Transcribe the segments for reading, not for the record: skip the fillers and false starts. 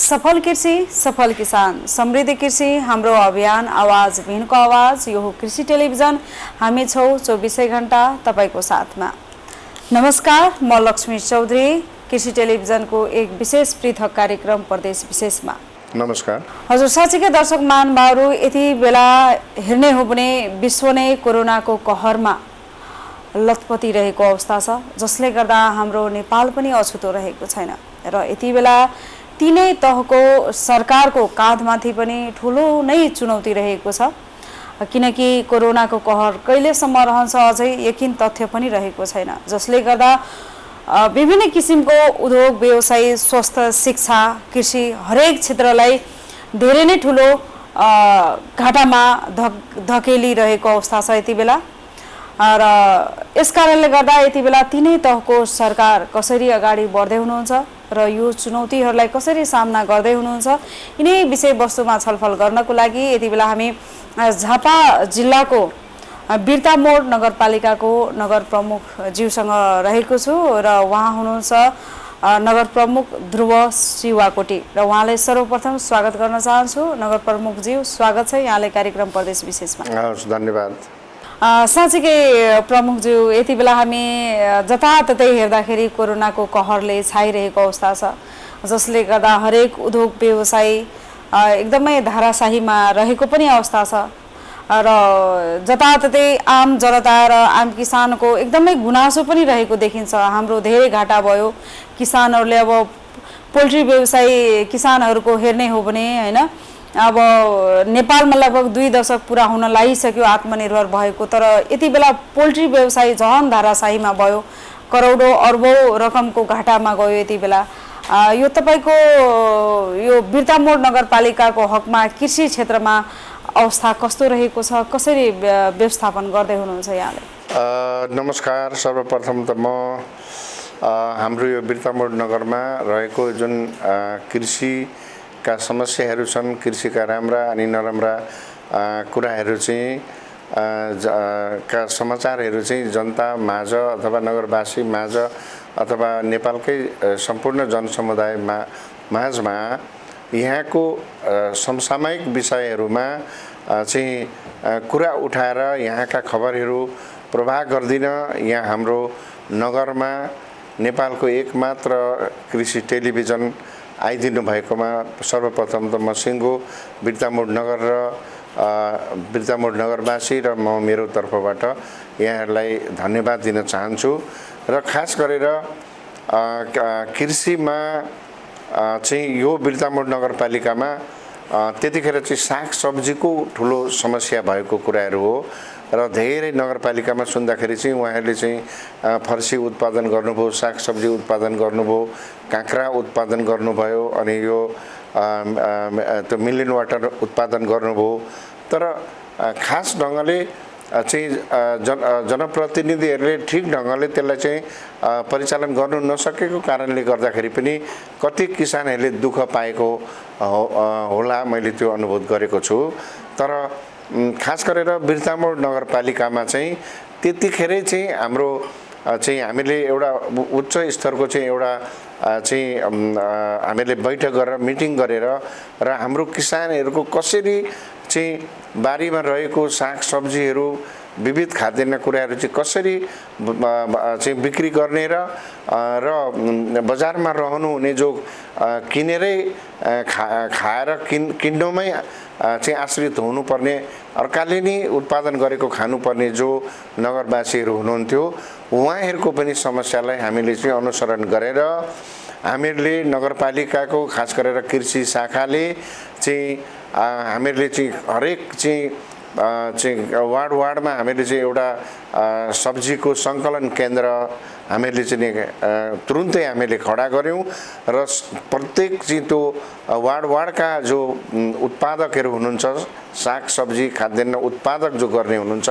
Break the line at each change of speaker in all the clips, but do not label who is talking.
सफल कृषि सफल किसान समृद्धि कृषि हाम्रो अभियान आवाज भिनको आवाज यो हो कृषि टेलिभिजन। हामी छौँ 24 घण्टा तपाईको साथमा। नमस्कार, म लक्ष्मी चौधरी कृषि टेलिभिजनको एक विशेष पृथक कार्यक्रम प्रदेश विशेषमा।
नमस्कार
हजुर, साँच्चीकै दर्शक महानुभावहरू, यति बेला हेर्ने हो भने विश्व नै कोरोनाको कहरमा लतपती रहेको अवस्था छ, जसले गर्दा हाम्रो नेपाल पनि अछुतो रहेको छैन र यति बेला तीनै तहको सरकारको काँधमाथि पनि ठुलो नै चुनौती रहेको छ, किनकि कोरोनाको कहर कहिलेसम्म रहन्छ अझै यकिन तथ्य पनि रहेको छैन, जसले गर्दा विभिन्न किसिमको उद्योग व्यवसाय स्वास्थ्य शिक्षा कृषि हरेक क्षेत्रलाई धेरै नै ठुलो घाटामा धकेलिरहेको अवस्था छ यति बेला। र यस कारणले गर्दा यति बेला तीनै तहको सरकार कसरी अगाडि बढ्दै हुनुहुन्छ र यो चुनौतीहरूलाई कसरी सामना गर्दै हुनुहुन्छ, यिनै विषयवस्तुमा छलफल गर्नको लागि यति बेला हामी झापा जिल्लाको बिर्तामोड नगरपालिकाको नगर प्रमुख ज्यूसँग रहेको छु र उहाँ हुनुहुन्छ नगर प्रमुख ध्रुव शिवाकोटी र उहाँलाई सर्वप्रथम स्वागत गर्न चाहन्छु। नगर प्रमुख ज्यू, स्वागत छ यहाँलाई कार्यक्रम प्रदेश विशेषमा।
धन्यवाद।
साँच्चीकै प्रमुखज्यू, यति बेला हामी जताततै हेर्दाखेरि कोरोनाको कहरले छाइरहेको अवस्था छ, जसले गर्दा हरेक उद्योग व्यवसाय एकदमै धाराशाहीमा रहेको पनि अवस्था छ र जताततै आम जनता र आम किसानको एकदमै गुनासो पनि रहेको देखिन्छ। हाम्रो धेरै घाटा भयो, किसानहरूले अब पोल्ट्री व्यवसाय किसानहरूको हेर्ने हो भने हैन, अब नेपालमा लगभग 2 दशक पुरा हुन लागिसक्यो आत्मनिर्भर भएको, तर यति बेला पोल्ट्री व्यवसाय झन धाराशाहीमा भयो, करोडौं अर्बौं रकमको घाटामा गयो यति बेला। यो तपाईको यो बिर्तामोड नगरपालिकाको हकमा कृषि क्षेत्रमा अवस्था कस्तो रहेको छ, कसरी व्यवस्थापन गर्दै हुनुहुन्छ यहाँले?
नमस्कार। सर्वप्रथम त म हाम्रो यो बिर्तामोड नगरमा रहेको जुन कृषिका समस्याहरू छन्, कृषिका राम्रा अनि नराम्रा कुराहरू चाहिँ का समाचारहरू चाहिँ जनता माझ अथवा नगरवासी माझ अथवा नेपालकै सम्पूर्ण जनसमुदाय माझमा यहाँको समसामयिक विषयहरूमा चाहिँ कुरा उठाएर यहाँका खबरहरू प्रवाह गर्दिन। यहाँ हाम्रो नगरमा नेपालको एकमात्र कृषि टेलिभिजन आइदिनु भएकोमा सर्वप्रथम त म सिङ्गो बिर्तामोड नगर र बिर्तामोड नगरवासी र म मेरो तर्फबाट यहाँहरूलाई धन्यवाद दिन चाहन्छु। र खास गरेर कृषिमा चाहिँ यो बिर्तामोड नगरपालिकामा त्यतिखेर चाहिँ सागसब्जीको ठुलो समस्या भएको कुराहरू हो र धेरै नगरपालिकामा सुन्दाखेरि चाहिँ उहाँहरूले चाहिँ फर्सी उत्पादन गर्नुभयो, सागसब्जी उत्पादन गर्नुभयो, काँक्रा उत्पादन गर्नुभयो, अनि यो त्यो मिनरल वाटर उत्पादन गर्नुभयो, तर खास ढङ्गले चाहिँ जनप्रतिनिधिहरूले ठिक ढङ्गले त्यसलाई चाहिँ परिचालन गर्नु नसकेको कारणले गर्दाखेरि पनि कति किसानहरूले दुःख पाएको होला, मैले त्यो अनुभव गरेको छु। तर खास गरेर बिर्तामोड नगरपालिकामा चाहिँ त्यतिखेरै चाहिँ हाम्रो चाहिँ हामीले एउटा उच्च स्तरको चाहिँ एउटा चाहिँ हामीले बैठक गरेर मिटिङ गरेर र हाम्रो किसानहरूको कसरी चाहिँ बारीमा रहेको सागसब्जीहरू विविध खाद्यान्न कुराहरू चाहिँ कसरी चाहिँ बिक्री गर्ने र बजारमा रहनुहुने जो किनेरै खाएर किन्नुमै चाहिँ आश्रित हुनुपर्ने, अर्काले नै उत्पादन गरेको खानुपर्ने जो नगरवासीहरू हुनुहुन्थ्यो, उहाँहरूको पनि समस्यालाई हामीले चाहिँ अनुसरण गरेर हामीहरूले नगरपालिकाको खास गरेर कृषि शाखाले चाहिँ हामीहरूले चाहिँ हरेक चाहिँ वार्डमा हामीले चाहिँ एउटा सब्जीको सङ्कलन केन्द्र हामीले चाहिँ तुरुन्तै हामीले खडा गऱ्यौँ र प्रत्येक चाहिँ त्यो वार्डका जो उत्पादकहरू हुनुहुन्छ, सागसब्जी खाद्यान्न उत्पादक जो गर्ने हुनुहुन्छ,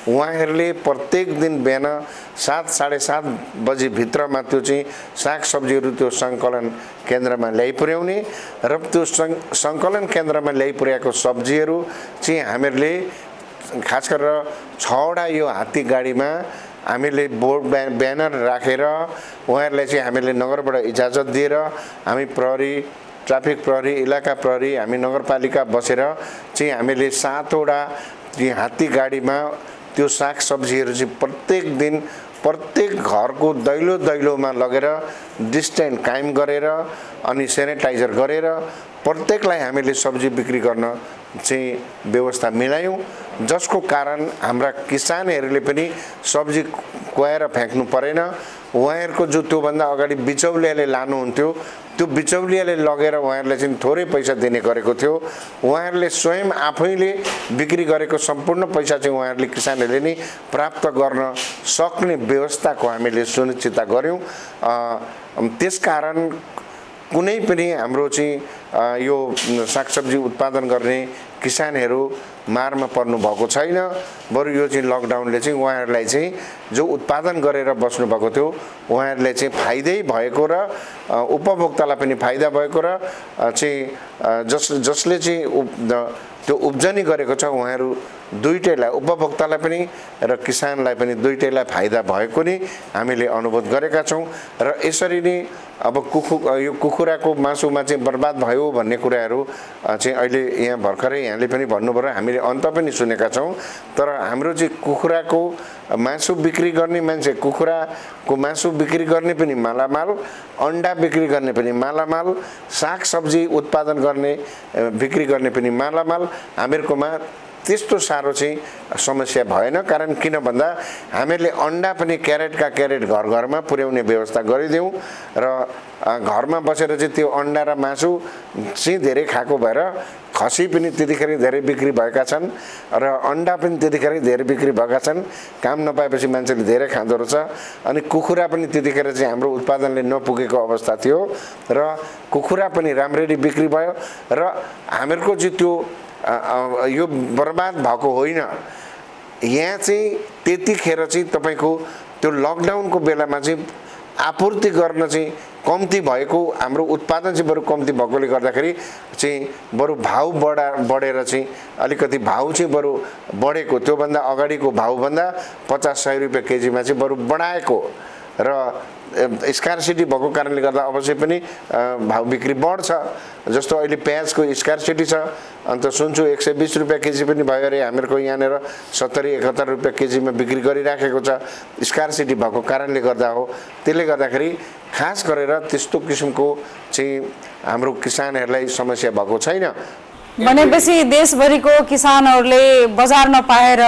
उहाँहरूले प्रत्येक दिन बिहान 7 साढे 7 बजी भित्रमा त्यो चाहिँ सागसब्जीहरू त्यो सङ्कलन केन्द्रमा ल्याइपुर्याउने र त्यो सङ्कलन केन्द्रमा ल्याइपुर्याएको सब्जीहरू चाहिँ हामीहरूले खास गरेर 6वटा यो हात्ती गाडीमा हामीले बोर्ड ब्यानर राखेर उहाँहरूलाई चाहिँ हामीले नगरबाट इजाजत दिएर हामी प्रहरी ट्राफिक प्रहरी इलाका प्रहरी हामी नगरपालिका बसेर चाहिँ हामीले 7 वटा हात्ती गाडीमा त्यो सागसब्जीहरू चाहिँ प्रत्येक दिन प्रत्येक घरको दैलो दैलोमा लगेर डिस्टेन्स कायम गरेर अनि सेनिटाइजर गरेर प्रत्येकलाई हामीले सब्जी बिक्री गर्न चाहिँ व्यवस्था मिलायौं, जसको कारण हाम्रा किसानहरूले पनि सब्जी कुहाएर फ्याँक्नु परेन। उहाँहरूको जो त्योभन्दा अगाडि बिचौलियाले लानुहुन्थ्यो त्यो बिचौलियाले लगेर उहाँहरूले चाहिँ थोरै पैसा दिने गरेको थियो। उहाँहरूले स्वयं आफैले बिक्री गरेको सम्पूर्ण पैसा चाहिँ उहाँहरूले किसानहरूले नै प्राप्त गर्न सक्ने व्यवस्थाको हामीले सुनिश्चितता गर्यौं। त्यसकारण कुनै पनि हाम्रो चाहिँ यो सागसब्जी उत्पादन गर्ने किसानहरू मारमा पर्नु भएको छैन। बरु यो चाहिँ लकडाउनले चाहिँ उहाँहरूलाई चाहिँ जो उत्पादन गरेर बस्नु भएको थियो उहाँहरूले चाहिँ फाइदै भएको र उपभोक्तालाई पनि फाइदा भएको र चाहिँ जसले चाहिँ त्यो उब्जनी गरेको छ उहाँहरू दुईटैलाई उपभोक्तालाई पनि र किसानलाई पनि दुईटैलाई फाइदा भएको नि हामीले अनुभव गरेका छौं। र यसरी नै अब यो कुखुराको मासुमा चाहिँ बर्बाद भयो भन्ने कुराहरू चाहिँ अहिले यहाँ भर्खरै यहाँले पनि भन्नुभयो, हामीले अन्त पनि सुनेका छौं। तर हाम्रो चाहिँ कुखुराको मासु बिक्री गर्ने मान्छे, कुखुराको मासु बिक्री गर्ने पनि मालामाल, अन्डा बिक्री गर्ने पनि मालामाल, सागसब्जी उत्पादन गर्ने बिक्री गर्ने पनि मालामाल, हामीहरुकोमा त्यस्तो सारो चाहिँ समस्या भएन। कारण किन भन्दा हामीले अन्डा पनि क्यारेटका क्यारेट घर घरमा पुर्याउने व्यवस्था गरिदियौं र घरमा बसेर चाहिँ त्यो अन्डा र मासु चाहिँ धेरै खाएको भएर खसी पनि त्यतिखेर धेरै बिक्री भएका छन् र अन्डा पनि त्यतिखेर धेरै बिक्री भएका छन्। काम नपाएपछि मान्छेले धेरै खाँदो रहेछ। अनि कुखुरा पनि त्यतिखेर चाहिँ हाम्रो उत्पादनले नपुगेको अवस्था थियो र कुखुरा पनि राम्ररी बिक्री भयो र हामीहरुको चाहिँ त्यो यो बर्बाद भएको होइन। यहाँ चाहिँ त्यतिखेर चाहिँ तपाईको त्यो लकडाउनको बेलामा चाहिँ आपूर्ति गर्न चाहिँ कम्ती भएको, हाम्रो उत्पादन चाहिँ बरु कम्ती भएकोले गर्दाखेरि चाहिँ बरु भाउ बढेर चाहिँ अलिकति भाउ चाहिँ बरु बढेको, त्यो भन्दा अगाडिको भाउ भन्दा 50-100 रुपैयाँ केजीमा चाहिँ बरु बढाएको र स्कार्सिटी भएको कारणले गर्दा अवश्य पनि भाउ बिक्री बढ्छ। जस्तो अहिले प्याजको स्कार्सिटी छ, अन्त सुन्छु 120 रुपैयाँ केजी पनि भयो अरे, हामीहरुको यहाँनेर 70-71 रुपैयाँ केजीमा बिक्री गरिराखेको छ। स्कार्सिटी भएको कारणले गर्दा हो। त्यसले गर्दाखेरि खास गरेर त्यस्तो किसिमको चाहिँ हाम्रो किसानहरूलाई समस्या भएको छैन।
भनेपछि देशभरिको किसानहरूले बजार नपाएर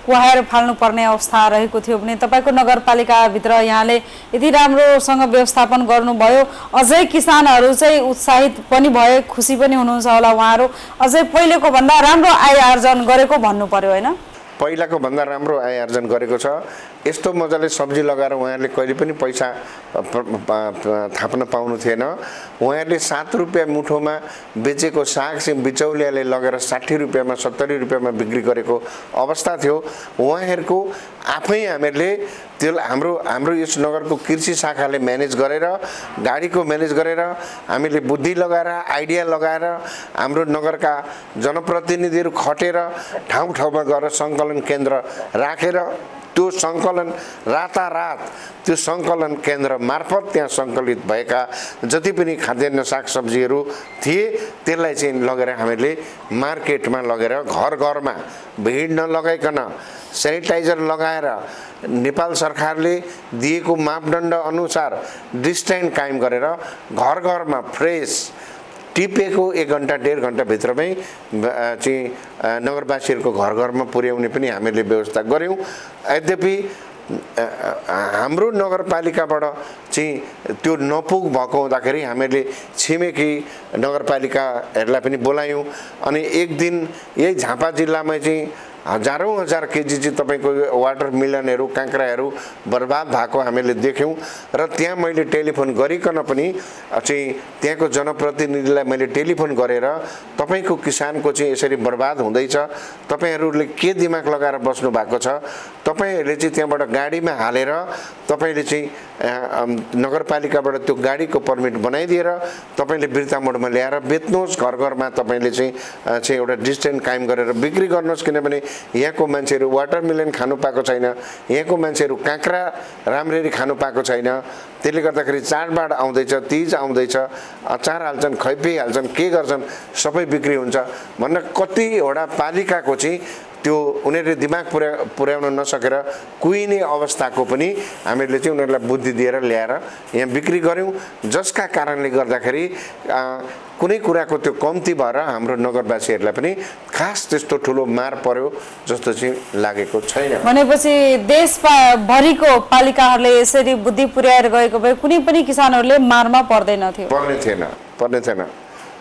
कुहाएर फाल्नु पर्ने अवस्था रहेको थियो भने तपाईको नगरपालिकाभित्र यहाँले यति राम्रोसँग व्यवस्थापन गर्नुभयो, अझै किसानहरू चाहिँ उत्साहित पनि भए, खुसी पनि हुनुहुन्छ होला उहाँहरू, अझै पहिलेको भन्दा राम्रो आय आर्जन गरेको भन्नु पर्यो हैन?
पहिलाको भन्दा राम्रो आय आर्जन गरेको छ। यस्तो मजाले सब्जी लगाएर उहाँहरूले कहिले पनि पैसा थाप्न पाउनु थिएन। उहाँहरूले 7 रुपैयाँ मुठोमा बेचेको साग चाहिँ बिचौलियाले लगेर 60 रुपैयाँमा 70 रुपैयाँमा बिक्री गरेको अवस्था थियो। उहाँहरूको आफै हामीहरूले त्यो हाम्रो यस नगरको कृषि शाखाले म्यानेज गरेर, गाडीको म्यानेज गरेर, हामीले बुद्धि लगाएर, आइडिया लगाएर, हाम्रो नगरका जनप्रतिनिधिहरू खटेर ठाउँ ठाउँमा गएर सङ्कलन केन्द्र राखेर त्यो सङ्कलन रातारात त्यो सङ्कलन केन्द्र मार्फत त्यहाँ सङ्कलित भएका जति पनि खाद्यान्न सागसब्जीहरू थिए त्यसलाई चाहिँ लगेर हामीले मार्केटमा लगेर घर घरमा भिड नलगाइकन सेनिटाइजर लगाएर नेपाल सरकारले दिएको मापदण्ड अनुसार डिस्टेन्स कायम गरेर घर घरमा फ्रेस टिपेको 1 घण्टा 1.5 घण्टा भित्रमै चाहिँ नगरवासीहरूको घर घरमा पुर्याउने पनि हामीले व्यवस्था गर्यौं। यद्यपि हाम्रो नगरपालिकाबाट चाहिँ त्यो नपुग भएको हुँदाखेरि हामीले छिमेकी नगरपालिकाहरूलाई पनि बोलायौं अनि एक दिन यही झापा जिल्लामा चाहिँ हजारौं हजार केजी चाहिँ तपाईको वाटर मिलनहरू काँक्राहरू बर्बाद भएको हामीले देख्यौं र त्यहाँ मैले टेलिफोन गरिकन पनि चाहिँ त्यहाँको जनप्रतिनिधिलाई मैले टेलिफोन गरेर तपाईको किसानको चाहिँ यसरी बर्बाद हुँदैछ, तपाईहरुले के दिमाग लगाएर बस्नु भएको छ, तपाईहरुले चाहिँ त्यहाँबाट गाडीमा हालेर तपाईले चाहिँ नगरपालिकाबाट त्यो गाडीको पर्मिट बनाइदिएर तपाईले बिर्ता मोडमा ल्याएर बेच्नुहोस्, घर घरमा तपाईले चाहिँ एउटा डिस्टेन्स कायम गरेर बिक्री गर्नुहोस्। किनभने यहाँको मान्छेहरू वाटरमेलन खानु पाएको छैन, यहाँको मान्छेहरू काँक्रा राम्ररी खानु पाएको छैन, त्यसले गर्दाखेरि चाडबाड आउँदैछ, तीज आउँदैछ, अचार हाल्छन्, खैपी हाल्छन्, के गर्छन्, सबै बिक्री हुन्छ भनेर कतिवटा पालिकाको चाहिँ त्यो उनीहरूले दिमाग पुर्याउन नसकेर कुहिने अवस्थाको पनि हामीले चाहिँ उनीहरूलाई बुद्धि दिएर ल्याएर यहाँ बिक्री गऱ्यौँ, जसका कारणले गर्दाखेरि कुनै कुराको त्यो कम्ती भएर हाम्रो नगरवासीहरूलाई पनि खास त्यस्तो ठुलो मार पर्यो जस्तो चाहिँ लागेको छैन।
भनेपछि देशभरिको पालिकाहरूले यसरी बुद्धि पुर्याएर गएको भए कुनै पनि किसानहरूले मारमा पर्ने
थिएन।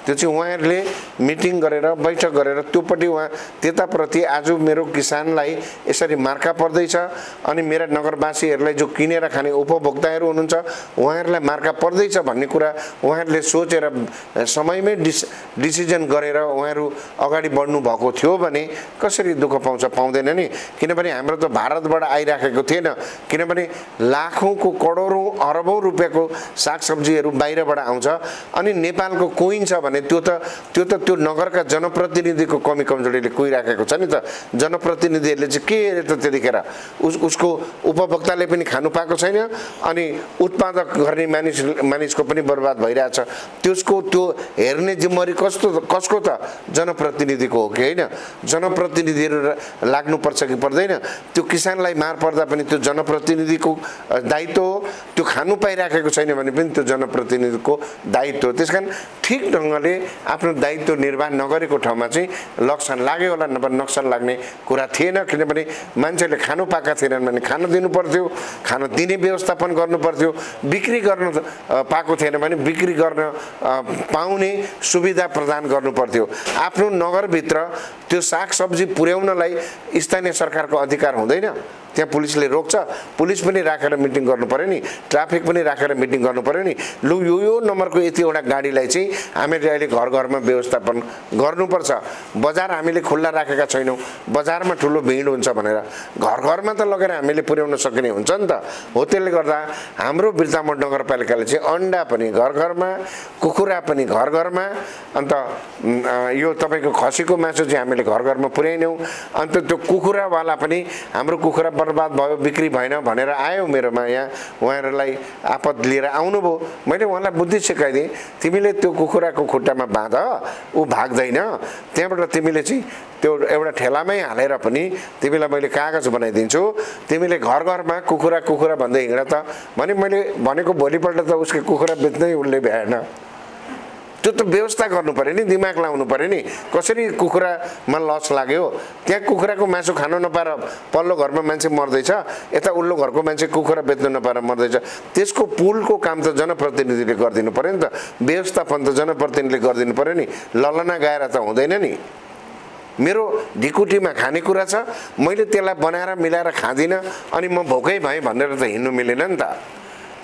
त्यो चाहिँ उहाँहरूले मिटिङ गरेर बैठक गरेर त्योपट्टि उहाँ त्यताप्रति आज मेरो किसानलाई यसरी मार्का पर्दैछ अनि मेरा नगरवासीहरूलाई जो किनेर खाने उपभोक्ताहरू हुनुहुन्छ उहाँहरूलाई मार्का पर्दैछ भन्ने कुरा उहाँहरूले सोचेर समयमै डिसिजन गरेर उहाँहरू अगाडि बढ्नु भएको थियो भने कसरी दुःख पाउँदैन नि। किनभने हाम्रो त भारतबाट आइराखेको थिएन, किनभने लाखौँको करोडौँ अरबौँ रुपियाँको सागसब्जीहरू बाहिरबाट आउँछ अनि नेपालको कोइन्छ भने त्यो नगरका जनप्रतिनिधिको कमी कमजोरीले कुहिराखेको छ नि त। जनप्रतिनिधिहरूले चाहिँ के त त्यतिखेर उसको उपभोक्ताले पनि खानु पाएको छैन अनि उत्पादक गर्ने मानिसको पनि बर्बाद भइरहेछ। त्यसको त्यो हेर्ने जिम्मेवारी कसको त जनप्रतिनिधिको हो कि होइन? जनप्रतिनिधिहरू लाग्नुपर्छ कि पर्दैन? त्यो किसानलाई मार पर्दा पनि त्यो जनप्रतिनिधिको दायित्व हो, त्यो खानु पाइराखेको छैन भने पनि त्यो जनप्रतिनिधिको दायित्व हो। त्यसकारण ठिक ढङ्गले आफ्नो दायित्व निर्वाह नगरेको ठाउँमा चाहिँ लक्षण लाग्यो होला, नभए नक्सन लाग्ने कुरा थिएन। किनभने मान्छेले खानु पाएका थिएनन् भने खान दिनु पर्थ्यो, खान दिने व्यवस्थापन गर्नु पर्थ्यो। बिक्री गर्न पाएको थिएन भने बिक्री गर्न पाउने सुविधा प्रदान गर्नु पर्थ्यो। आफ्नो नगरभित्र त्यो सागसब्जी पुर्याउनलाई स्थानीय सरकारको अधिकार हुँदैन? त्यहाँ पुलिसले रोक्छ, पुलिस पनि राखेर मिटिङ गर्नु पर्यो नि, ट्राफिक पनि राखेर मिटिङ गर्नु पर्यो नि। लु यो नम्बरको यतिवटा गाडीलाई चाहिँ हामीले अहिले घर घरमा व्यवस्थापन गर्नुपर्छ। बजार हामीले खुल्ला राखेका छैनौँ, बजारमा ठुलो भिड हुन्छ भनेर घर घरमा त लगेर हामीले पुर्याउन सकिने हुन्छ नि त। हो त्यसले गर्दा हाम्रो बिर्तामोड नगरपालिकाले चाहिँ अन्डा पनि घर घरमा, कुखुरा पनि घर घरमा, अन्त यो तपाईँको खसीको मासु चाहिँ हामीले घर घरमा पुर्याइनौँ। अन्त त्यो कुखुरावाला पनि हाम्रो कुखुरा बर्बाद भयो, बिक्री भएन भनेर आयो मेरोमा, यहाँ उहाँहरूलाई आपद लिएर आउनुभयो। मैले उहाँलाई बुद्धि सिकाइदिएँ, तिमीले त्यो कुखुराको खुट्टामा बाँध, ऊ भाग्दैन, त्यहाँबाट तिमीले चाहिँ त्यो एउटा ठेलामै हालेर पनि तिमीलाई मैले कागज बनाइदिन्छु, तिमीले घर घरमा कुखुरा भन्दै हिँड त भने मैले भनेको भोलिपल्ट त उसको कुखुरा बेच्नै उसले भ्याएन। त्यो त व्यवस्था गर्नु पर्यो नि, दिमाग लाउनु पर्यो नि। कसरी कुखुरामा लस लाग्यो, त्यहाँ कुखुराको मासु खानु नपाएर पल्लो घरमा मान्छे मर्दैछ, यता उल्लो घरको मान्छे कुखुरा बेच्नु नपाएर मर्दैछ। त्यसको पुलको काम त जनप्रतिनिधिले गरिदिनु पर्यो नि त, व्यवस्थापन त जनप्रतिनिधिले गरिदिनु पर्यो नि। ललना गाएर त हुँदैन नि। मेरो ढिकुटीमा खानेकुरा छ, मैले त्यसलाई बनाएर मिलाएर खाँदिनँ अनि म भोकै भएँ भनेर त हिँड्नु मिलेन नि त।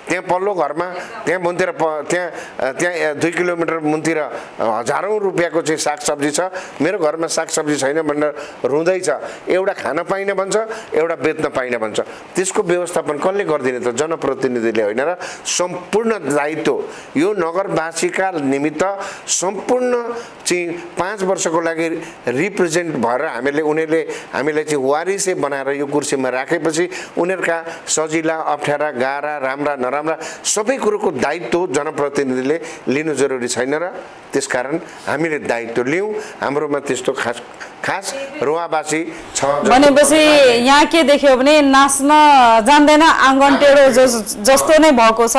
त्यहाँ पल्लो घरमा त्यहाँ मुनतिर त्यहाँ 2 किलोमिटर मुनतिर हजारौँ रुपियाँको चाहिँ सागसब्जी छ, मेरो घरमा सागसब्जी छैन भनेर रुँदैछ। एउटा खान पाइन भन्छ, एउटा बेच्न पाइन भन्छ। त्यसको व्यवस्थापन कसले गरिदिने त? जनप्रतिनिधिले होइन र? सम्पूर्ण दायित्व यो नगरवासीका निमित्त सम्पूर्ण चाहिँ 5 वर्षको लागि रिप्रेजेन्ट भएर उनीहरूले चाहिँ वारिसे बनाएर यो कुर्सीमा राखेपछि उनीहरूका सजिला, अप्ठ्यारा, गाह्रा, राम्रा नराम्रा सबै कुरोको दायित्व जनप्रतिनिधिले लिनु जरुरी छैन र? त्यसकारण हामीले दायित्व लियौँ। हाम्रोमा त्यस्तो खास रुवाबासी छ।
भनेपछि यहाँ के देख्यो भने नाच्न जान्दैन आँगन टेढो जस्तो नै भएको छ,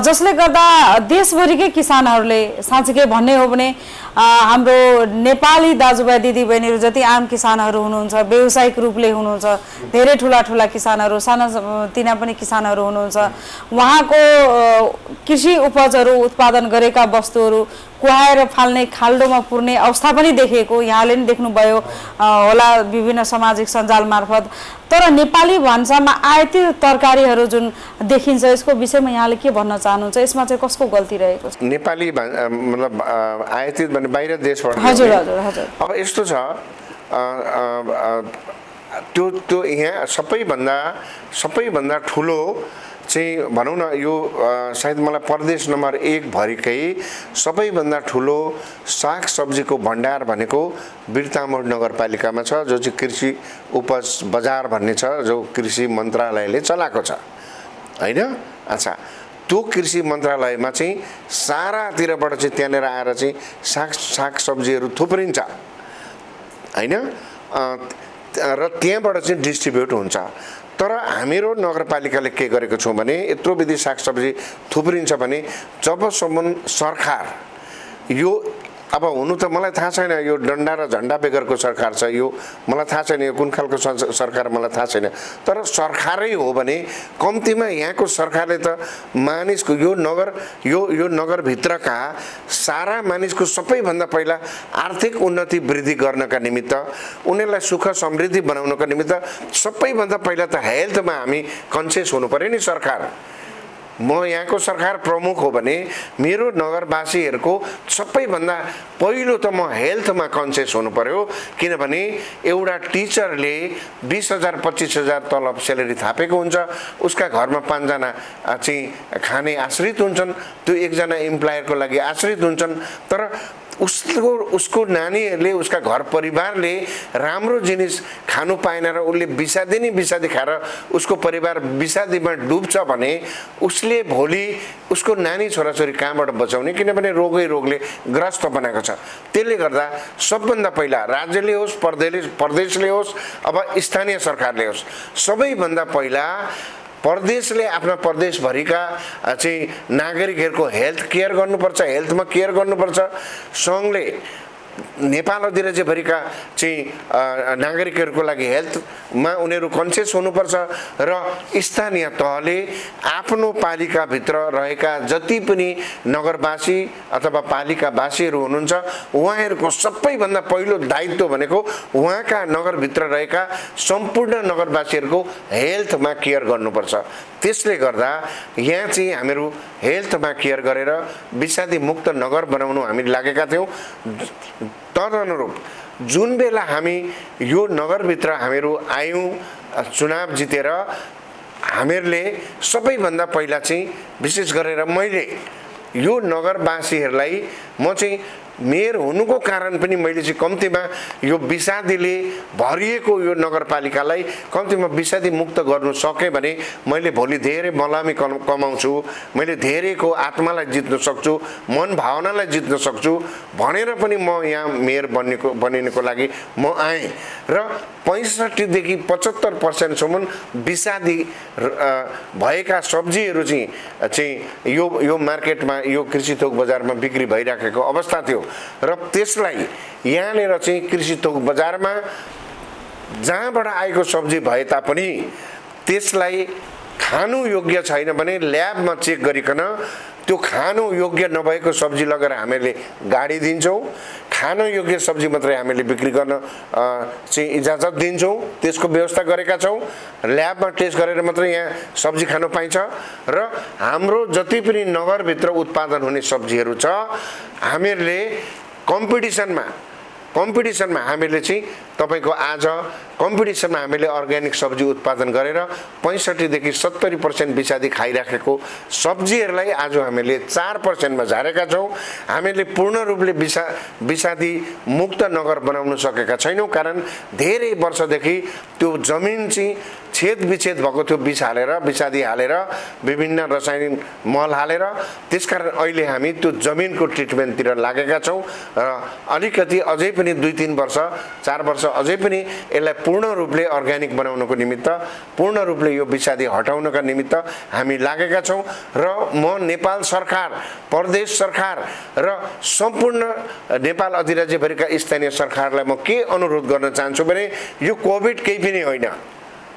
जसले गर्दा देशभरिकै किसानहरूले साँच्चै भन्ने हो भने हाम्रो नेपाली दाजुभाइ दिदीबहिनीहरू जति आम किसानहरू हुनुहुन्छ, व्यावसायिक रूपले हुनुहुन्छ, धेरै ठुला किसानहरू, साना पनि किसानहरू हुनुहुन्छ, उहाँको कृषि उपजहरू उत्पादन गरेका वस्तुहरू कुहाएर फाल्ने खाल्डोमा पुर्ने अवस्था पनि देखिएको यहाँले पनि देख्नुभयो होला विभिन्न सामाजिक सञ्जाल मार्फत। तर नेपाली भान्सामा आयातित तरकारीहरू जुन देखिन्छ, यसको विषयमा यहाँले के भन्न चाहनुहुन्छ? यसमा चाहिँ कसको गल्ती रहेको छ?
नेपाली मतलब आयातित भने बाहिर देशबाट?
हजुर हजुर हजुर।
अब यस्तो छ, त्यो यहाँ सबैभन्दा ठुलो चाहिँ भनौँ न, यो सायद मलाई प्रदेश नम्बर 1 भरिकै सबैभन्दा ठुलो साग सब्जीको भण्डार भनेको बिर्तामोड नगरपालिकामा छ, जो चाहिँ कृषि उपज बजार भन्ने छ, जो कृषि मन्त्रालयले चलाएको छ होइन। अच्छा, त्यो कृषि मन्त्रालयमा चाहिँ सारातिरबाट चाहिँ त्यहाँनिर आएर चाहिँ सागसब्जीहरू थुप्रिन्छ हैन, र त्यहाँबाट चाहिँ डिस्ट्रिब्युट हुन्छ। तर हामीहरू नगरपालिकाले के गरेको छौँ भने यत्रो विधि सागसब्जी थुप्रिन्छ भने जबसम्म सरकार यो अब हुनु त मलाई थाहा छैन, यो डन्डा र झन्डा बेगरको सरकार छ, यो मलाई थाहा छैन यो कुन खालको सरकार मलाई थाहा छैन, तर सरकारै हो भने कम्तीमा यहाँको सरकारले त मानिसको यो नगरभित्रका सारा मानिसको सबैभन्दा पहिला आर्थिक उन्नति वृद्धि गर्नका निमित्त, उनीहरूलाई सुख समृद्धि बनाउनका निमित्त सबैभन्दा पहिला त हेल्थमा हामी कन्सियस हुनु पर्यो नि सरकार। म यहाँको सरकार प्रमुख हो भने मेरो नगरवासीहरूको सबैभन्दा पहिलो त म हेल्थमा कन्सियस हुनु पर्यो, किनभने एउटा टिचरले 20,000 25,000 तलब स्यालेरी थापेको हुन्छ, उसका घरमा 5 जना चाहिँ खाने आश्रित हुन्छन्, त्यो एकजना इम्प्लोयरको लागि आश्रित हुन्छन्, तर उसको नानीहरूले उसका घर परिवारले राम्रो जिनिस खानु पाएन र उसले विषादी खाएर उसको परिवार विषादीमा डुब्छ भने उसले भोलि उसको नानी छोराछोरी कहाँबाट बचाउने, किनभने रोगले ग्रस्त बनाएको छ। त्यसले गर्दा सबभन्दा पहिला राज्यले होस् प्रदेशले होस् अब स्थानीय सरकारले होस्, सबैभन्दा पहिला प्रदेशले आफ्ना प्रदेशभरिका चाहिँ नागरिकहरूको हेल्थ केयर गर्नुपर्छ, हेल्थमा केयर गर्नुपर्छ। सङ्घले नेपाल अधिराज्यभरिका चाहिँ नागरिकहरूको लागि हेल्थमा उनीहरू कन्सियस हुनुपर्छ र स्थानीय तहले आफ्नो पालिकाभित्र रहेका जति पनि नगरवासी अथवा पालिकावासीहरू हुनुहुन्छ उहाँहरूको सबैभन्दा पहिलो दायित्व भनेको उहाँका नगरभित्र रहेका सम्पूर्ण नगरवासीहरूको हेल्थमा केयर गर्नुपर्छ। त्यसले गर्दा यहाँ चाहिँ हामीहरू हेल्थमा केयर गरेर विषादी मुक्त नगर बनाउनु हामी लागेका थियौँ। तदनुरूप जुन बेला हामी यो नगरभित्र हामीहरू आयौँ, चुनाव जितेर हामीहरूले सबैभन्दा पहिला चाहिँ विशेष गरेर मैले यो नगरवासीहरूलाई म चाहिँ मेयर हुनुको कारण पनि मैले चाहिँ कम्तीमा यो विषादीले भरिएको यो नगरपालिकालाई कम्तीमा विषादी मुक्त गर्नु सकेँ भने मैले भोलि धेरै मलामी कमाउँछु, मैले धेरैको आत्मालाई जित्न सक्छु, मन भावनालाई जित्न सक्छु भनेर पनि म यहाँ मेयर बनिनको लागि म आएँ र 65 देखि 75% विषादी भएका सब्जीहरू चाहिँ यो मार्केटमा यो कृषि थोक बजारमा बिक्री भइराखेको अवस्था थियो र त्यसलाई यहाँनिर चाहिँ कृषि थोक बजारमा जहाँबाट आएको सब्जी भए तापनि त्यसलाई खानु योग्य छैन भने ल्याबमा चेक गरिकन त्यो खानु योग्य नभएको सब्जी लगेर हामीले गाडी दिन्छौँ, खानु योग्य सब्जी मात्रै हामीले बिक्री गर्न चाहिँ इजाजत दिन्छौँ, त्यसको व्यवस्था गरेका छौँ। ल्याबमा टेस्ट गरेर मात्रै यहाँ सब्जी खानु पाइन्छ र हाम्रो जति पनि नगरभित्र उत्पादन हुने सब्जीहरू छ हामीहरूले कम्पिटिसनमा हामीले चाहिँ तपाईको आज कम्पिटिसनमा हामीले अर्ग्यानिक सब्जी उत्पादन गरेर 65 देखि 70% विषादी खाइराखेको सब्जीहरूलाई आज हामीले 4% मा झारेका छौँ। हामीले पूर्ण रूपले विषादी मुक्त नगर बनाउन सकेका छैनौँ, कारण धेरै वर्षदेखि त्यो जमिन चाहिँ छेद विच्छेद भएको थियो, विष हालेर विषादी हालेर विभिन्न रसायनिक मल हालेर। त्यसकारण अहिले हामी त्यो जमिनको ट्रिटमेन्टतिर लागेका छौँ र अलिकति अझै पनि 2-3 वर्ष 4 वर्ष अझै पनि यसलाई पूर्ण रूपले अर्ग्यानिक बनाउनको निमित्त, पूर्ण रूपले यो विषादी हटाउनका निमित्त हामी लागेका छौँ र म नेपाल सरकार, प्रदेश सरकार र सम्पूर्ण नेपाल अधिराज्यभरिका स्थानीय सरकारलाई म के अनुरोध गर्न चाहन्छु भने यो कोभिड केही पनि होइन,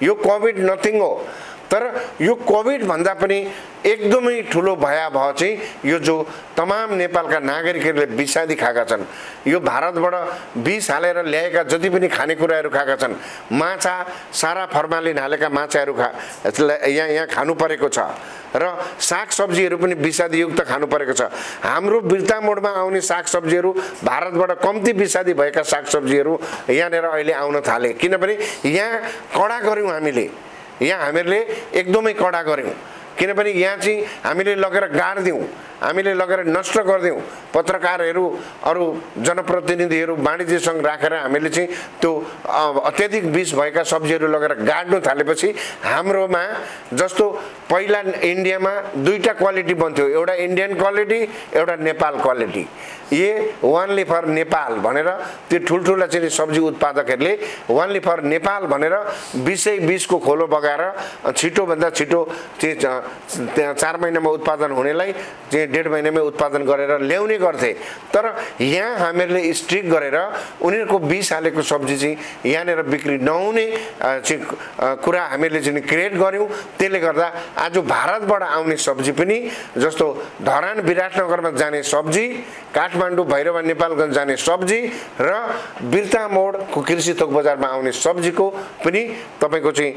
यो कोभिड नथिङ हो, तर यो कोभिड भन्दा पनि एकदमै ठुलो भयावह चाहिँ यो जो तमाम नेपालका नागरिकहरूले विषादी खाएका छन्, यो भारतबाट विष हालेर ल्याएका जति पनि खानेकुराहरू खाएका छन्, माछा सारा फर्मालिन हालेका माछाहरू यहाँ खानु परेको छ र सागसब्जीहरू पनि विषादीयुक्त खानु परेको छ। हाम्रो बिर्तामोडमा आउने सागसब्जीहरू भारतबाट कम्ती विषादी भएका सागसब्जीहरू यहाँनिर अहिले आउन थाले, किनभने यहाँ कडा गऱ्यौँ हामीले, यहाँ हामीहरूले एकदमै कडा गऱ्यौँ। किनभने यहाँ चाहिँ हामीले लगेर गाड्दिउँ, हामीले लगेर नष्ट गरिदिउँ। पत्रकारहरू अरू जनप्रतिनिधिहरू वाणिज्य सङ्घ राखेर हामीले चाहिँ त्यो अत्याधिक विष भएका सब्जीहरू लगेर गाड्नु थालेपछि हाम्रोमा जस्तो पहिला इन्डियामा दुईटा क्वालिटी बन्थ्यो, एउटा इन्डियन क्वालिटी, एउटा Nepal quality. Only for Nepal भनेर त्यो ठुल्ठुला चाहिँ सब्जी उत्पादकहरूले ओन्ली फर नेपाल भनेर 20को खोलो बगाएर छिटोभन्दा छिटो चाहिँ 4 महिनामा उत्पादन हुनेलाई चाहिँ 1.5 महिनामै उत्पादन गरेर ल्याउने गर्थे। तर यहाँ हामीहरूले स्ट्रिक गरेर उनीहरूको 20 हालेको सब्जी चाहिँ यहाँनिर बिक्री नहुने चाहिँ कुरा हामीहरूले चाहिँ क्रिएट गऱ्यौँ। त्यसले गर्दा आज भारतबाट आउने सब्जी पनि जस्तो धरान विराटनगरमा जाने सब्जी, काठमाडौँ भैरवा नेपालगञ्ज जाने सब्जी र बिर्तामोडको कृषि थोक बजारमा आउने सब्जीको पनि तपाईँको चाहिँ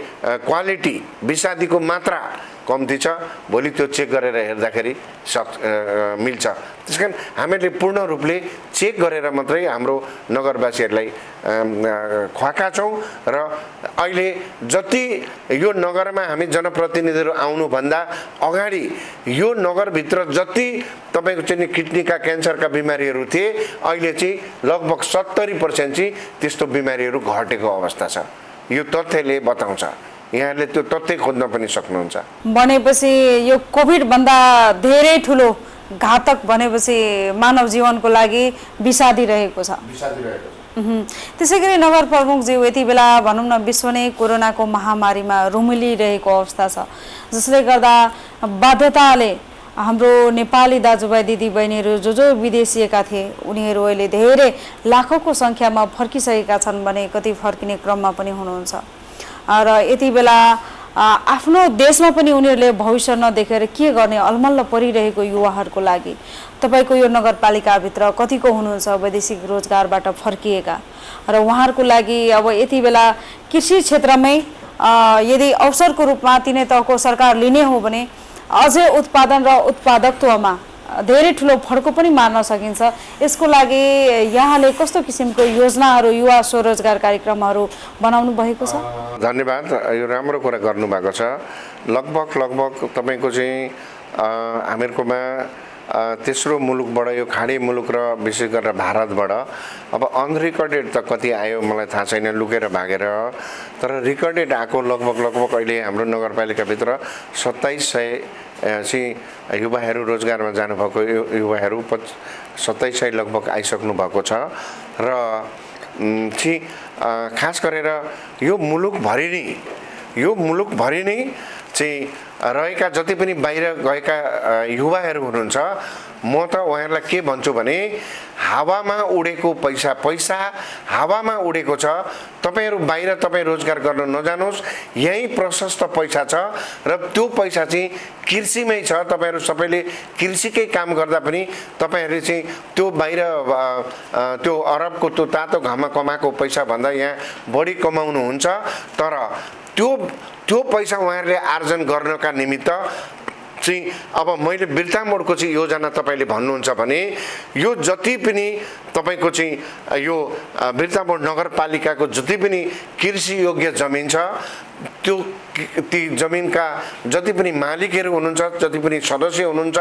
क्वालिटी विषादीको मात्रा कम्ती छ। भोलि त्यो चेक गरेर हेर्दाखेरि मिल्छ। त्यसकारण हामीहरूले पूर्ण रूपले चेक गरेर मात्रै हाम्रो नगरवासीहरूलाई खुवाएका छौँ। र अहिले जति यो नगरमा हामी जनप्रतिनिधिहरू आउनुभन्दा अगाडि यो नगरभित्र जति तपाईँको चाहिँ किडनीका क्यान्सरका बिमारीहरू थिए, अहिले चाहिँ लगभग 70% चाहिँ त्यस्तो बिमारीहरू घटेको अवस्था छ। यो तथ्यले बताउँछ। यहाँले त्यो तथ्य खोज्न पनि सक्नुहुन्छ।
भनेपछि यो कोभिड भन्दा धेरै ठुलो घातक भनेपछि मानव जीवनको लागि विषादी रहेको छ। त्यसैगरी नगर प्रमुखज्यू यति बेला भनौँ न विश्व नै कोरोनाको महामारीमा रुमिलिरहेको अवस्था छ, जसले गर्दा बाध्यताले हाम्रो नेपाली दाजुभाइ दिदीबहिनीहरू जो विदेशिएका थिए उनीहरू अहिले धेरै लाखौँको सङ्ख्यामा फर्किसकेका छन् भने कति फर्किने क्रममा पनि हुनुहुन्छ। र यति बेला आफ्नो देशमा पनि उनीहरूले भविष्य नदेखेर के गर्ने अलमल्ल परिरहेको युवाहरूको लागि तपाईँको यो नगरपालिकाभित्र कतिको हुनुहुन्छ वैदेशिक रोजगारबाट फर्किएका र उहाँहरूको लागि अब यति बेला कृषि क्षेत्रमै यदि अवसरको रूपमा तिनै तहको सरकार लिने हो भने अझै उत्पादन र उत्पादकत्वमा धेरै ठुलो फड्को पनि मार्न सकिन्छ। यसको लागि यहाँले कस्तो किसिमको योजनाहरू युवा स्वरोजगार कार्यक्रमहरू बनाउनु भएको छ?
धन्यवाद। यो राम्रो कुरा गर्नुभएको छ। लगभग तपाईँको चाहिँ हामीहरूकोमा तेस्रो मुलुकबाट यो खाडी मुलुक र विशेष गरेर भारतबाट अब अनरिकर्डेड त कति आयो मलाई थाहा छैन, लुकेर भागेर, तर रिकर्डेड आएको लगभग अहिले हाम्रो नगरपालिकाभित्र 2700 चाहिँ युवाहरू रोजगारमा जानुभएको युवाहरू 2700 लगभग आइसक्नु भएको छ। र चाहिँ खास गरेर यो मुलुकभरि नै चाहिँ रहेका जति पनि बाहिर गएका युवाहरू हुनुहुन्छ, म त उहाँहरूलाई के भन्छु भने हावामा उडेको पैसा हावामा उडेको छ। तपाईहरू बाहिर तपाईँ रोजगार गर्न नजानुहोस्, यही प्रशस्त पैसा छ र त्यो पैसा चाहिँ कृषिमै छ। तपाईहरू सबैले कृषिकै काम गर्दा पनि तपाईहरूले चाहिँ त्यो बाहिर त्यो अरबको त्यो तातो घाममा कमाएको पैसा भन्दा यहाँ बढी कमाउनुहुन्छ। तर त्यो पैसा उहाँहरूले आर्जन गर्नका निमित्त चाहिँ अब मैले बिर्तामोडको चाहिँ योजना तपाईँले भन्नुहुन्छ भने यो जति पनि तपाईँको चाहिँ यो बिर्तामोड नगरपालिकाको जति पनि कृषि योग्य जमिन छ ती जमिनका जति पनि मालिकहरू हुनुहुन्छ, जति पनि सदस्य हुनुहुन्छ,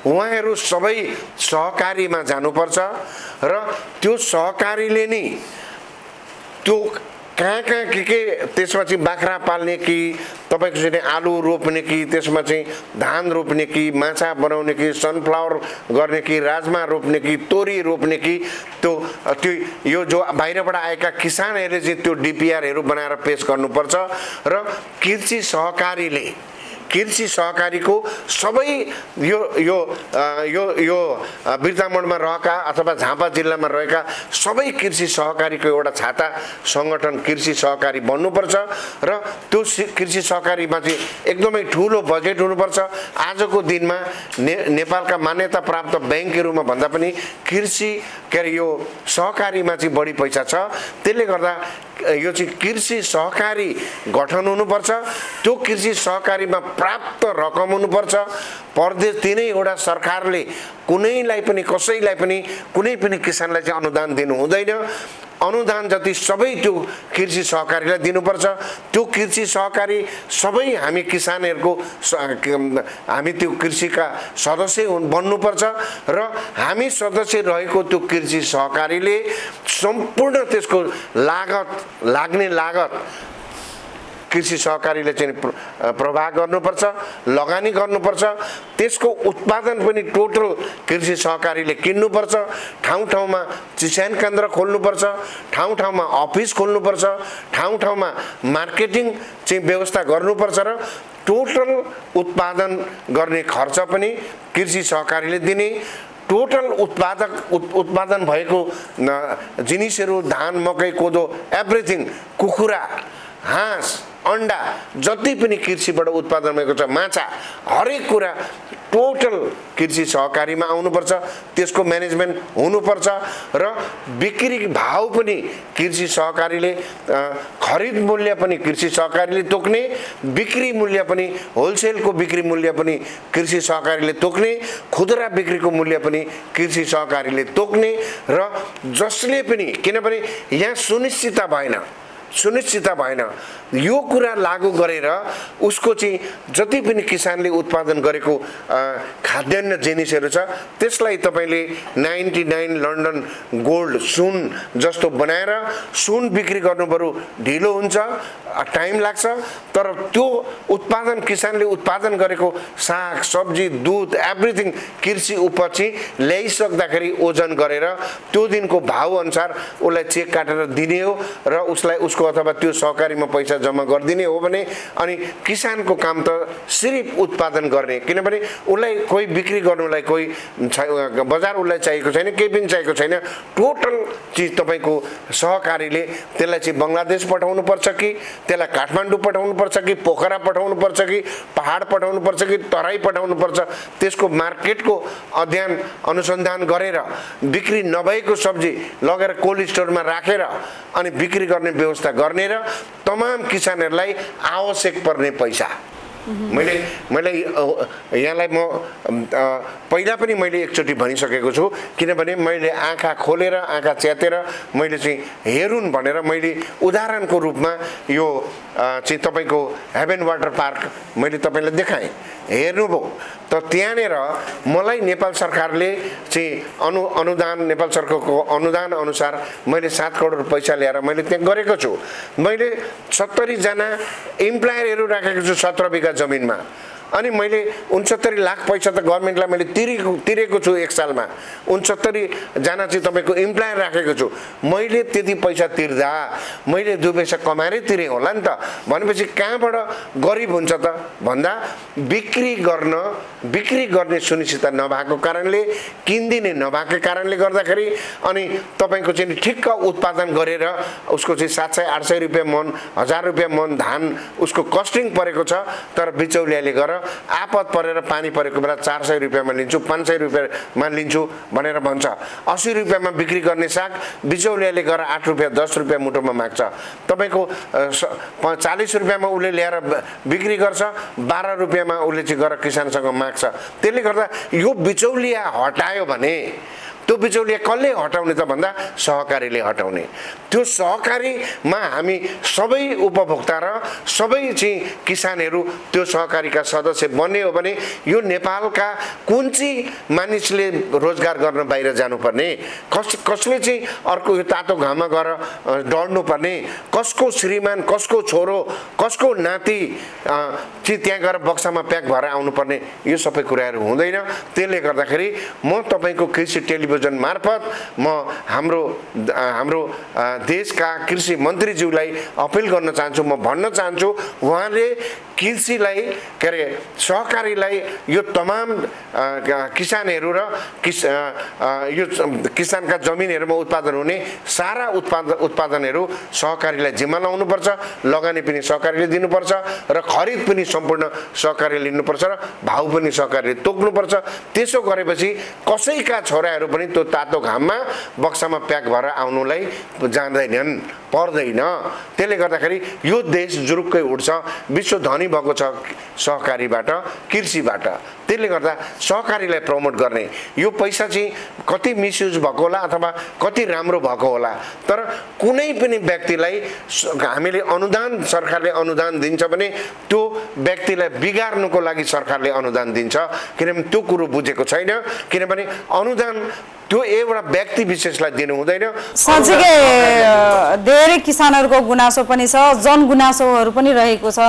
उहाँहरू सबै सहकारीमा जानुपर्छ र त्यो सहकारीले नै त्यो कहाँ के त्यसमा चाहिँ बाख्रा पाल्ने कि तपाईँको चाहिँ आलु रोप्ने कि त्यसमा चाहिँ धान रोप्ने कि माछा बनाउने कि सनफ्लावर गर्ने कि राजमा रोप्ने कि तोरी रोप्ने कि त्यो यो जो बाहिरबाट आएका किसानहरूले चाहिँ त्यो डिपिआरहरू बनाएर पेश गर्नुपर्छ। र कृषि सहकारीको सबै यो बिर्तामोडमा रहेका अथवा झापा जिल्लामा रहेका सबै कृषि सहकारीको एउटा छाता सङ्गठन कृषि सहकारी बन्नुपर्छ र त्यो कृषि सहकारीमा चाहिँ एकदमै ठुलो बजेट हुनुपर्छ। आजको दिनमा नेपालका मान्यता प्राप्त ब्याङ्कहरूमा भन्दा पनि कृषि यो सहकारीमा चाहिँ बढी पैसा छ। त्यसले गर्दा यो चाहिँ कृषि सहकारी गठन हुनुपर्छ। त्यो कृषि सहकारीमा प्राप्त रकम हुनुपर्छ। प्रदेश तिनैवटा सरकारले कुनैलाई पनि कसैलाई पनि कुनै पनि किसानलाई चाहिँ अनुदान दिनु हुँदैन। अनुदान जति सबै त्यो कृषि सहकारीलाई दिनुपर्छ। त्यो कृषि सहकारी सबै हामी किसानहरूको हामी त्यो कृषिका सदस्य बन्नुपर्छ र हामी सदस्य रहेको त्यो कृषि सहकारीले सम्पूर्ण त्यसको लाग्ने लागत कृषि सहकारीले चाहिँ प्रवाह गर्नुपर्छ, लगानी गर्नुपर्छ। त्यसको उत्पादन पनि टोटल कृषि सहकारीले किन्नुपर्छ। ठाउँ ठाउँमा चिस्यान केन्द्र खोल्नुपर्छ, ठाउँ ठाउँमा अफिस खोल्नुपर्छ, ठाउँ ठाउँमा मार्केटिङ चाहिँ व्यवस्था गर्नुपर्छ र टोटल उत्पादन गर्ने खर्च पनि कृषि सहकारीले दिने। टोटल उत्पादन भएको जिनिसहरू धान, मकै, कोदो एभ्रिथिङ, कुखुरा, हाँस, अन्डा जति पनि कृषिबाट उत्पादन भएको छ, माछा, हरेक कुरा टोटल कृषि सहकारीमा आउनुपर्छ। त्यसको म्यानेजमेन्ट हुनुपर्छ र बिक्री भाउ पनि कृषि सहकारीले, खरिद मूल्य पनि कृषि सहकारीले तोक्ने, बिक्री मूल्य पनि होलसेलको बिक्री मूल्य पनि कृषि सहकारीले तोक्ने, खुदरा बिक्रीको मूल्य पनि कृषि सहकारीले तोक्ने र जसले पनि, किनभने यहाँ सुनिश्चितता भएन यो कुरा लागू गरेर उसको चाहिँ जति पनि किसानले उत्पादन गरेको खाद्यान्न जिनिसहरू छ त्यसलाई तपाईले 99 लन्डन गोल्ड सुन जस्तो बनाएर सुन बिक्री गर्नु बरु ढिलो हुन्छ, टाइम लाग्छ, तर त्यो उत्पादन किसानले उत्पादन गरेको साग सब्जी दूध एभ्रिथिङ कृषि उपज चाहिँ ल्याइसक्दाखेरि ओजन गरेर त्यो दिनको भाउ अनुसार उसलाई चेक काटेर दिने हो र उसलाई उसको अथवा त्यो सहकारीमा पैसा जम्मा गरिदिने हो भने अनि किसानको काम त सिर्फ उत्पादन गर्ने, किनभने उसलाई कोही बिक्री गर्नुलाई कोही बजार उसलाई चाहिएको छैन, केही पनि चाहिएको छैन। टोटल चिज तपाईको सहकारीले त्यसलाई चाहिँ बङ्गलादेश पठाउनु पर्छ कि त्यसलाई काठमाडौँ पठाउनु पर्छ कि पोखरा पठाउनु पर्छ कि पहाड पठाउनु पर्छ कि तराई पठाउनु पर्छ, त्यसको मार्केटको अध्ययन अनुसन्धान गरेर बिक्री नभएको सब्जी लगेर कोल्ड स्टोरमा राखेर अनि बिक्री गर्ने व्यवस्था गर्ने र तमाम किसानहरूलाई आवश्यक पर्ने पैसा मैले यहाँलाई म पहिला पनि मैले एकचोटि भनिसकेको छु, किनभने मैले आँखा खोलेर आँखा च्यातेर मैले चाहिँ हेरुन् भनेर मैले उदाहरणको रूपमा यो चाहिँ तपाईको हेभन वाटर पार्क मैले तपाईलाई देखाएँ, हेर्नुभयो त त्यहाँनेर मलाई नेपाल सरकारले चाहिँ अनुदान नेपाल सरकारको अनुदान अनुसार मैले 7 करोड पैसा ल्याएर मैले त्यहाँ गरेको छु। मैले 70 जना इम्प्लोयरहरू राखेको छु 17 बिघा जमिनमा अनि मैले 69 लाख पैसा त गभर्नमेन्टलाई मैले तिरेको छु एक सालमा। 69 जना चाहिँ तपाईको इम्प्लोयर राखेको छु। मैले त्यति पैसा तिर्दा मैले 2 पैसा कमाएरै तिरे होला नि त, भनेपछि कहाँबाट गरिब हुन्छ त भन्दा बिक्री गर्ने सुनिश्चितता नभएको कारणले, किन्दिने नभएको कारणले गर्दाखेरि अनि तपाईको चाहिँ ठिक्क उत्पादन गरेर उसको चाहिँ 700-800 रुपैयाँ मन, 1000 रुपैयाँ मन धान उसको कस्टिङ परेको छ, तर बिचौलियाले गरेर आपत परेर पानी परेको बेला 400 रुपैयाँमा लिन्छु, 500 रुपैयाँमा लिन्छु भनेर भन्छ। 80 रुपैयाँमा बिक्री गर्ने साग बिचौलियाले गएर 8 रुपैयाँ 10 रुपैयाँ मुठोमा माग्छ। तपाईको 40 रुपैयाँमा उसले ल्याएर बिक्री गर्छ, 12 रुपैयाँमा उसले चाहिँ गएर किसानसँग माग्छ। त्यसले गर्दा यो बिचौलिया हटायो भने त्यो बिचौलिया कसले हटाउने त भन्दा सहकारीले हटाउने। त्यो सहकारीमा हामी सबै उपभोक्ता र सबै चाहिँ किसानहरू त्यो सहकारीका सदस्य बन्ने हो भने यो नेपालका कुन चाहिँ मानिसले रोजगार गर्न बाहिर जानुपर्ने, कसले चाहिँ अर्को यो तातो घाममा गएर डढ्नुपर्ने, कसको श्रीमान, कसको छोरो, कसको नाति चाहिँ त्यहाँ गएर बक्सामा प्याक भएर आउनुपर्ने, यो सबै कुराहरू हुँदैन। त्यसले गर्दाखेरि म तपाईको कृषि टेलिभिजन मार्फत म हाम्रो देशका कृषि मन्त्रीज्यूलाई अपिल गर्न चाहन्छु, म भन्न चाहन्छु उहाँले कृषिलाई के अरे सहकारीलाई यो तमाम किसानहरू र यो किसानका जमिनहरूमा उत्पादन हुने सारा उत्पादनहरू सहकारीलाई जिम्मा लाउनुपर्छ, लगानी पनि सहकारीले दिनुपर्छ र खरिद पनि सम्पूर्ण सहकारीले लिनुपर्छ र भाउ पनि सहकारीले तोक्नुपर्छ। त्यसो गरेपछि कसैका छोराहरू पनि पनि त्यो तातो घाममा बक्सामा प्याक भएर आउनुलाई जान्दैनन्, पर्दैन। त्यसले गर्दाखेरि यो देश जुरुक्कै उठ्छ। विश्व धनी भएको छ सहकारीबाट, कृषिबाट। त्यसले गर्दा सहकारीलाई प्रमोट गर्ने यो पैसा चाहिँ कति मिसयुज भएको होला अथवा कति राम्रो भएको होला, तर कुनै पनि व्यक्तिलाई हामीले अनुदान, सरकारले अनुदान दिन्छ भने त्यो व्यक्तिलाई बिगार्नुको लागि सरकारले अनुदान दिन्छ। किनभने त्यो कुरो बुझेको छैन। किनभने अनुदान त्यो एउटा व्यक्ति विशेषलाई दिनु हुँदैन।
साँच्चीकै धेरै किसानहरूको गुनासो पनि छ, जनगुनासोहरू पनि रहेको छ।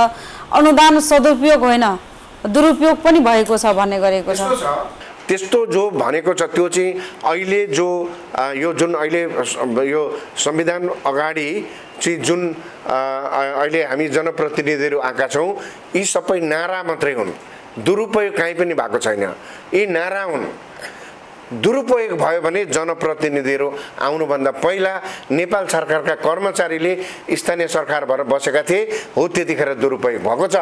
अनुदान सदुपयोग होइन, दुरुपयोग पनि भएको छ भन्ने गरेको छ।
त्यस्तो जो भनेको छ त्यो चाहिँ अहिले जो यो जुन अहिले यो संविधान अगाडि चाहिँ जुन अहिले हामी जनप्रतिनिधिहरू आएका छौँ, यी सबै नारा मात्रै हुन्, दुरुपयोग कहीँ पनि भएको छैन। यी नारा हुन्। दुरुपयोग भयो भने जनप्रतिनिधिहरू आउनुभन्दा पहिला नेपाल सरकारका कर्मचारीले स्थानीय सरकार भएर बसेका थिए, हो त्यतिखेर दुरुपयोग भएको छ।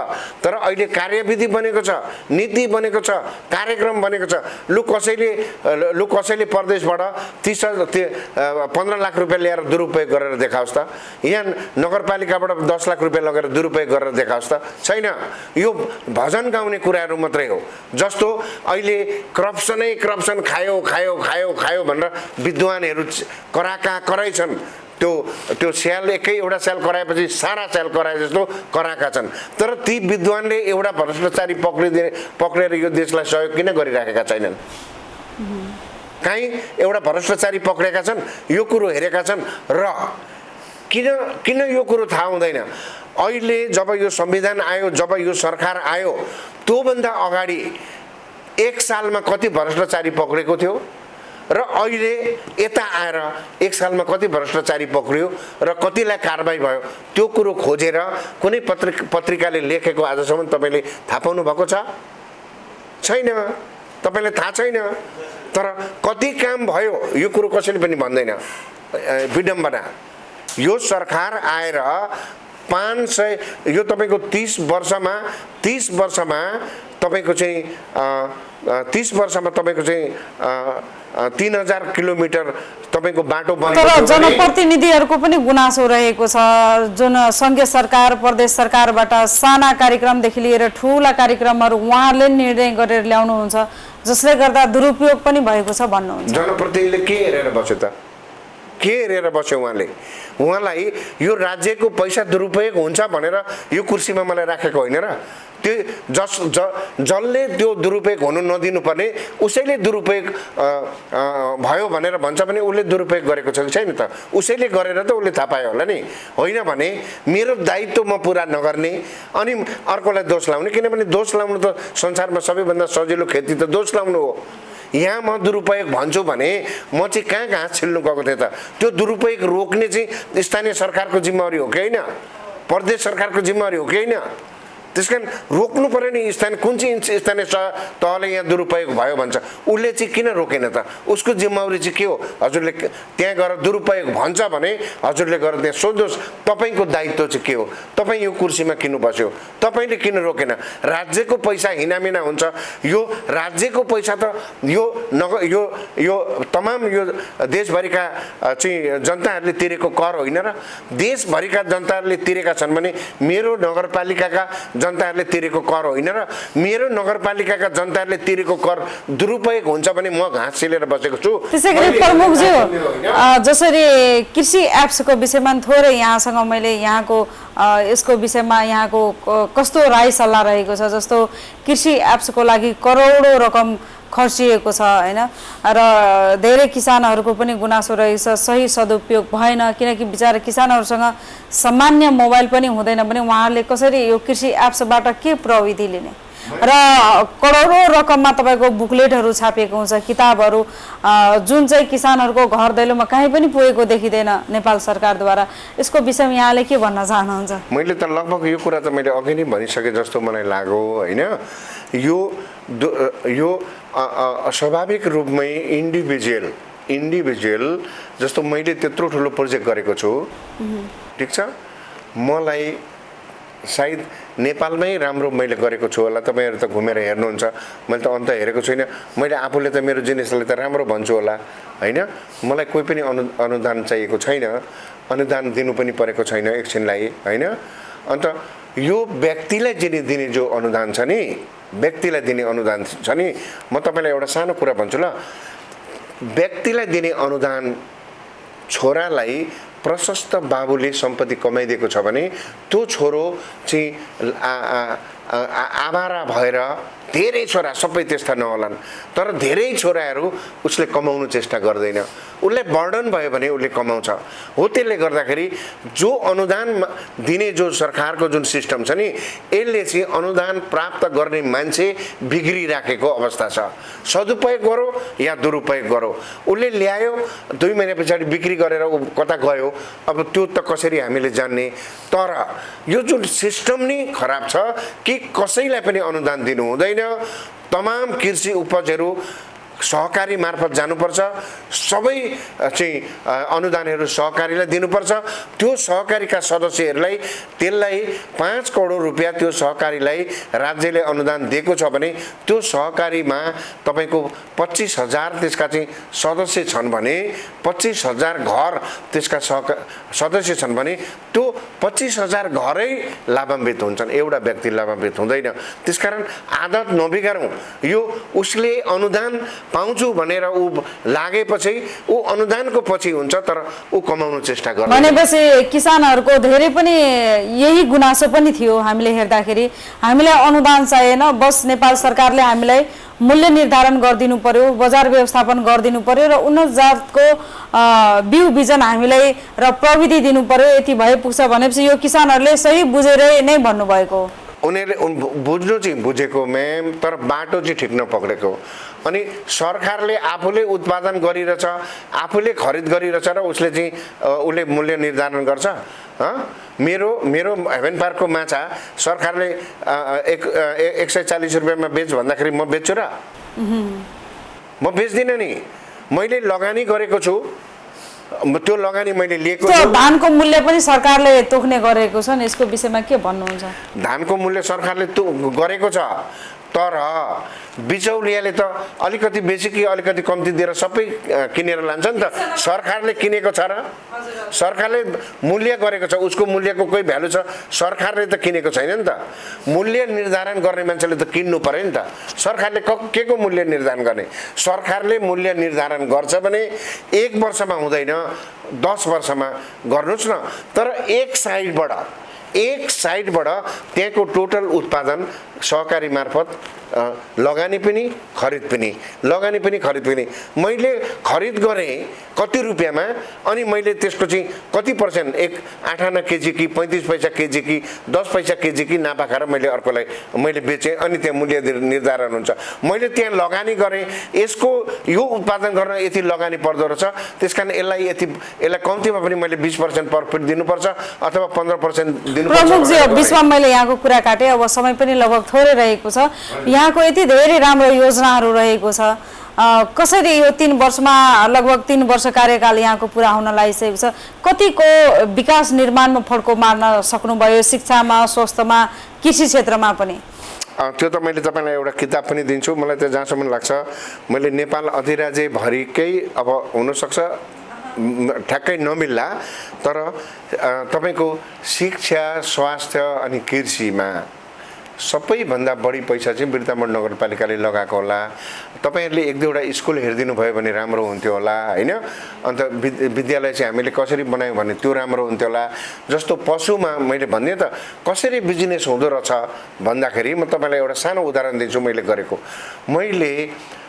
तर अहिले कार्यविधि बनेको छ, नीति बनेको छ, कार्यक्रम बनेको छ। लु कसैले प्रदेशबाट 15 लाख रुपियाँ ल्याएर दुरुपयोग गरेर देखाओस् त। यहाँ नगरपालिकाबाट 10 लाख रुपियाँ लगेर दुरुपयोग गरेर देखाओस् त। छैन। यो भजन गाउने कुराहरू मात्रै हो। जस्तो अहिले करप्सन खायो भनेर विद्वानहरू कराई छन्। त्यो स्याल एउटा स्याल कराएपछि सारा स्याल कराए जस्तो कराएका छन्। तर ती विद्वानले एउटा भ्रष्टाचारी पक्रेर यो देशलाई सहयोग किन गरिराखेका छैनन्? कहीँ एउटा भ्रष्टाचारी पक्रेका छन्, यो कुरो हेरेका छन् र किन यो कुरो थाहा हुँदैन? अहिले जब यो संविधान आयो, जब यो सरकार आयो, त्योभन्दा अगाडि 1 सालमा कति भ्रष्टाचारी पक्रेको थियो र अहिले यता आएर 1 सालमा कति भ्रष्टाचारी पक्रियो र कतिलाई कारबाही भयो, त्यो कुरो खोजेर कुनै पत्रिकाले लेखेको आजसम्म तपाईँले थाहा पाउनु भएको छ? छैन। तपाईँलाई थाहा छैन। तर कति काम भयो यो कुरो कसैले पनि भन्दैन। विडम्बना। यो सरकार आएर 500 यो तपाईँको 30 वर्षमा तपाईँको चाहिँ 30 वर्षमा तपाईँको चाहिँ 3000 किलोमिटर तपाईँको बाटो बनेको छ।
तर जनप्रतिनिधिहरूको पनि गुनासो रहेको छ। जुन सङ्घीय सरकार, प्रदेश सरकारबाट साना कार्यक्रमदेखि लिएर ठुला कार्यक्रमहरू उहाँहरूले निर्णय गरेर ल्याउनुहुन्छ, जसले गर्दा दुरुपयोग पनि भएको छ भन्नुहुन्छ।
जनप्रतिनिधिले के हेरेर बस्यो त? के हेरेर बस्यो उहाँलाई यो राज्यको पैसा दुरुपयोग हुन्छ भनेर यो कुर्सीमा मलाई राखेको होइन र? त्यो जसले त्यो दुरुपयोग हुनु नदिनुपर्ने उसैले दुरुपयोग भयो भनेर भन्छ भने उसले दुरुपयोग गरेको छ कि छैन त? उसैले गरेर त उसले थाहा पायो होला नि। होइन भने मेरो दायित्व म पुरा नगर्ने अनि अर्कोलाई दोष लाउने। किनभने दोष लाउनु त संसारमा सबैभन्दा सजिलो खेती त दोष लाउनु हो। यहाँ म दुरुपयोग भन्छु भने म चाहिँ कहाँ घाँस छिल्नु गएको थिएँ त? त्यो दुरुपयोग रोक्ने चाहिँ स्थानीय सरकारको जिम्मेवारी हो कि होइन? प्रदेश सरकारको जिम्मेवारी हो कि होइन? त्यसकारण रोक्नु पर्यो नि। कुन चाहिँ स्थानीय तहले यहाँ दुरुपयोग भयो भन्छ, उसले चाहिँ किन रोकेन त? उसको जिम्मेवारी चाहिँ के हो? हजुरले त्यहाँ गएर दुरुपयोग भन्छ भने हजुरले गएर त्यहाँ सोध्नुहोस् तपाईँको दायित्व चाहिँ के हो? तपाईँ यो कुर्सीमा किन बस्यो? तपाईँले किन रोकेन? राज्यको पैसा हिनामिना हुन्छ। यो राज्यको पैसा त यो तमाम यो देशभरिका चाहिँ जनताहरूले तिरेको कर होइन र? देशभरिका जनताहरूले तिरेका छन् भने मेरो नगरपालिकाका जनताहरूले तिरेको कर होइन र? मेरो नगरपालिकाका जनताहरूले तिरेको कर दुरुपयोग हुन्छ भने म घाँस छिलेर बसेको छु।
त्यसैगरी प्रमुखज्यू, जसरी कृषि एप्सको विषयमा थोरै यहाँसँग मैले यहाँको यसको विषयमा यहाँको कस्तो राय सल्लाह रहेको छ? जस्तो कृषि एप्सको लागि करोडौँ रकम खर्चिएको छ होइन, र धेरै किसानहरूको पनि गुनासो रहेछ, सही सदुपयोग भएन। किनकि बिचारा किसानहरूसँग सामान्य मोबाइल पनि हुँदैन भने उहाँहरूले कसरी यो कृषि एप्सबाट के प्रविधि लिने? र करोडौँ रकममा तपाईँको बुकलेटहरू छापिएको हुन्छ, किताबहरू, जुन चाहिँ किसानहरूको घर दैलोमा कहीँ पनि पुगेको देखिँदैन नेपाल सरकारद्वारा। यसको विषयमा यहाँले के भन्न चाहनुहुन्छ?
मैले त लगभग यो कुरा त मैले अघि नै भनिसकेँ जस्तो मलाई लाग्यो होइन। यो स्वाभाविक रूपमै इन्डिभिजुअल जस्तो मैले त्यत्रो ठुलो प्रोजेक्ट गरेको छु, ठिक छ, मलाई सायद नेपालमै राम्रो मैले गरेको छु होला, तपाईँहरू त घुमेर हेर्नुहुन्छ, मैले त अन्त हेरेको छुइनँ, मैले आफूले त मेरो जिनिसलाई त राम्रो भन्छु होला होइन। मलाई कोही पनि अनुदान चाहिएको छैन, अनुदान दिनु पनि परेको छैन एकछिनलाई होइन। अन्त यो व्यक्तिलाई दिने जो अनुदान छ नि, व्यक्तिलाई दिने अनुदान छ नि, म तपाईँलाई एउटा सानो कुरा भन्छु ल, व्यक्तिलाई दिने अनुदान छोरालाई प्रशस्त बाबुले सम्पत्ति कमाइदिएको छ भने त्यो छोरो चाहिँ आवारा भएर धेरै छोरा सबै त्यस्ता नहोलान्, तर धेरै छोराहरू उसले कमाउनु चेष्टा गर्दैन, उसले बर्डन भयो भने उसले कमाउँछ। हो त्यसले गर्दाखेरि जो अनुदान दिने जो सरकारको जुन सिस्टम छ नि, यसले चाहिँ अनुदान प्राप्त गर्ने मान्छे बिग्रिराखेको अवस्था छ। सदुपयोग गरो या दुरुपयोग गरो, उसले ल्यायो 2 महिना पछाडि बिक्री गरेर ऊ कता गयो, अब त्यो त कसरी हामीले जान्ने। तर यो जुन सिस्टम नि खराब छ कि कसैलाई पनि अनुदान दिनु हुँदैन। तमाम कृषि उपजहरू सहकारी मार्फत जानुपर्छ, सबै चाहिँ अनुदानहरू सहकारीलाई दिनुपर्छ। त्यो सहकारीका सदस्यहरूलाई त्यसलाई 5 करोड रुपियाँ त्यो सहकारीलाई राज्यले अनुदान दिएको छ भने त्यो सहकारीमा तपाईँको 25,000 त्यसका चाहिँ सदस्य छन् भने 25,000 घर त्यसका सदस्य छन् भने त्यो 25,000 घरै लाभान्वित हुन्छन्, एउटा व्यक्ति लाभान्वित हुँदैन। त्यसकारण आदत नबिगारौँ। यो उसले अनुदान पाउँछु भनेर ऊ लागेपछि ऊ अनुदानको पछि हुन्छ, तर ऊ कमाउनु चेष्टा गर्छ।
भनेपछि किसानहरूको धेरै पनि यही गुनासो पनि थियो हामीले हेर्दाखेरि, हामीलाई अनुदान चाहिएन, बस नेपाल सरकारले हामीलाई मूल्य निर्धारण गरिदिनु पर्यो, बजार व्यवस्थापन गरिदिनु पर्यो र उन्नत जातको बिउ बिजन हामीलाई र प्रविधि दिनु पर्यो, यति भए पुग्छ भनेपछि यो किसानहरूले सही बुझेर नै भन्नुभएको।
उनीहरूले बुझ्नु चाहिँ बुझेको म्याम, तर बाटो चाहिँ ठिक नपक्रेको। अनि सरकारले आफूले उत्पादन गरिरहेछ, आफूले खरिद गरिरहेछ र उसले चाहिँ उसले मूल्य निर्धारण गर्छ। मेरो हेभन पार्कको माछा सरकारले 140 रुपियाँमा बेच भन्दाखेरि म बेच्छु र? म बेच्दिनँ नि। मैले लगानी गरेको छु, त्यो लगानी मैले लिएको छु।
धानको मूल्य पनि सरकारले तोक्ने गरेको छ नि, यसको विषयमा के भन्नुहुन्छ?
धानको मूल्य सरकारले गरेको छ, तर बिचौलियाले त अलिकति बेसी कि अलिकति कम्ती दिएर सबै किनेर लान्छ नि त। सरकारले किनेको छ र? सरकारले मूल्य गरेको छ, उसको मूल्यको कोही भ्यालु छ? सरकारले त किनेको छैन नि त। मूल्य निर्धारण गर्ने मान्छेले त किन्नु पर्यो नि त। सरकारले के को मूल्य निर्धारण गर्ने? सरकारले मूल्य निर्धारण गर्छ भने 1 वर्षमा हुँदैन, 10 वर्षमा गर्नुस् न। तर एक साइडबाट त्यहाँको टोटल उत्पादन सहकारी मार्फत लगानी पनि खरिद पनि मैले खरिद गरेँ कति रुपियाँमा, अनि मैले त्यसको चाहिँ कति पर्सेन्ट 8 आना केजी कि 35 पैसा केजी कि 10 पैसा केजी कि नापाखेर मैले अर्कोलाई मैले बेचेँ, अनि त्यहाँ मूल्य निर्धारण हुन्छ। मैले त्यहाँ लगानी गरेँ, यसको यो उत्पादन गर्न यति लगानी पर्दो रहेछ, त्यसकारण यसलाई कम्तीमा पनि मैले 20% प्रफिट दिनुपर्छ अथवा 15% दिनुपर्छ।
प्रमुखजी, विश्वमा मैले यहाँको कुरा काटेँ, अब समय पनि लगभग थोरै रहेको छ। यहाँको यति धेरै राम्रो योजनाहरू रहेको छ, कसरी यो 3 वर्षमा लगभग 3 वर्ष कार्यकाल यहाँको पुरा हुन लागिसकेको छ, कतिको विकास निर्माणमा फड्को मार्न सक्नुभयो, शिक्षामा, स्वास्थ्यमा, कृषि क्षेत्रमा पनि?
त्यो त मैले तपाईँलाई एउटा किताब पनि दिन्छु। मलाई त जहाँसम्म लाग्छ मैले नेपाल अधिराज्यभरिकै, अब हुनसक्छ ठ्याक्कै नमिल्ला, तर तपाईँको शिक्षा, स्वास्थ्य अनि कृषिमा सबैभन्दा बढी पैसा चाहिँ बिर्तामोड नगरपालिकाले लगाएको होला। तपाईँहरूले 1-2वटा स्कुल हेरिदिनु भयो भने राम्रो हुन्थ्यो होला होइन। अन्त विद्यालय चाहिँ हामीले कसरी बनायौँ भने त्यो राम्रो हुन्थ्यो होला। जस्तो पशुमा मैले भन्ने त कसरी बिजनेस हुँदो रहेछ भन्दाखेरि म तपाईँलाई एउटा सानो उदाहरण दिन्छु। मैले गरेको,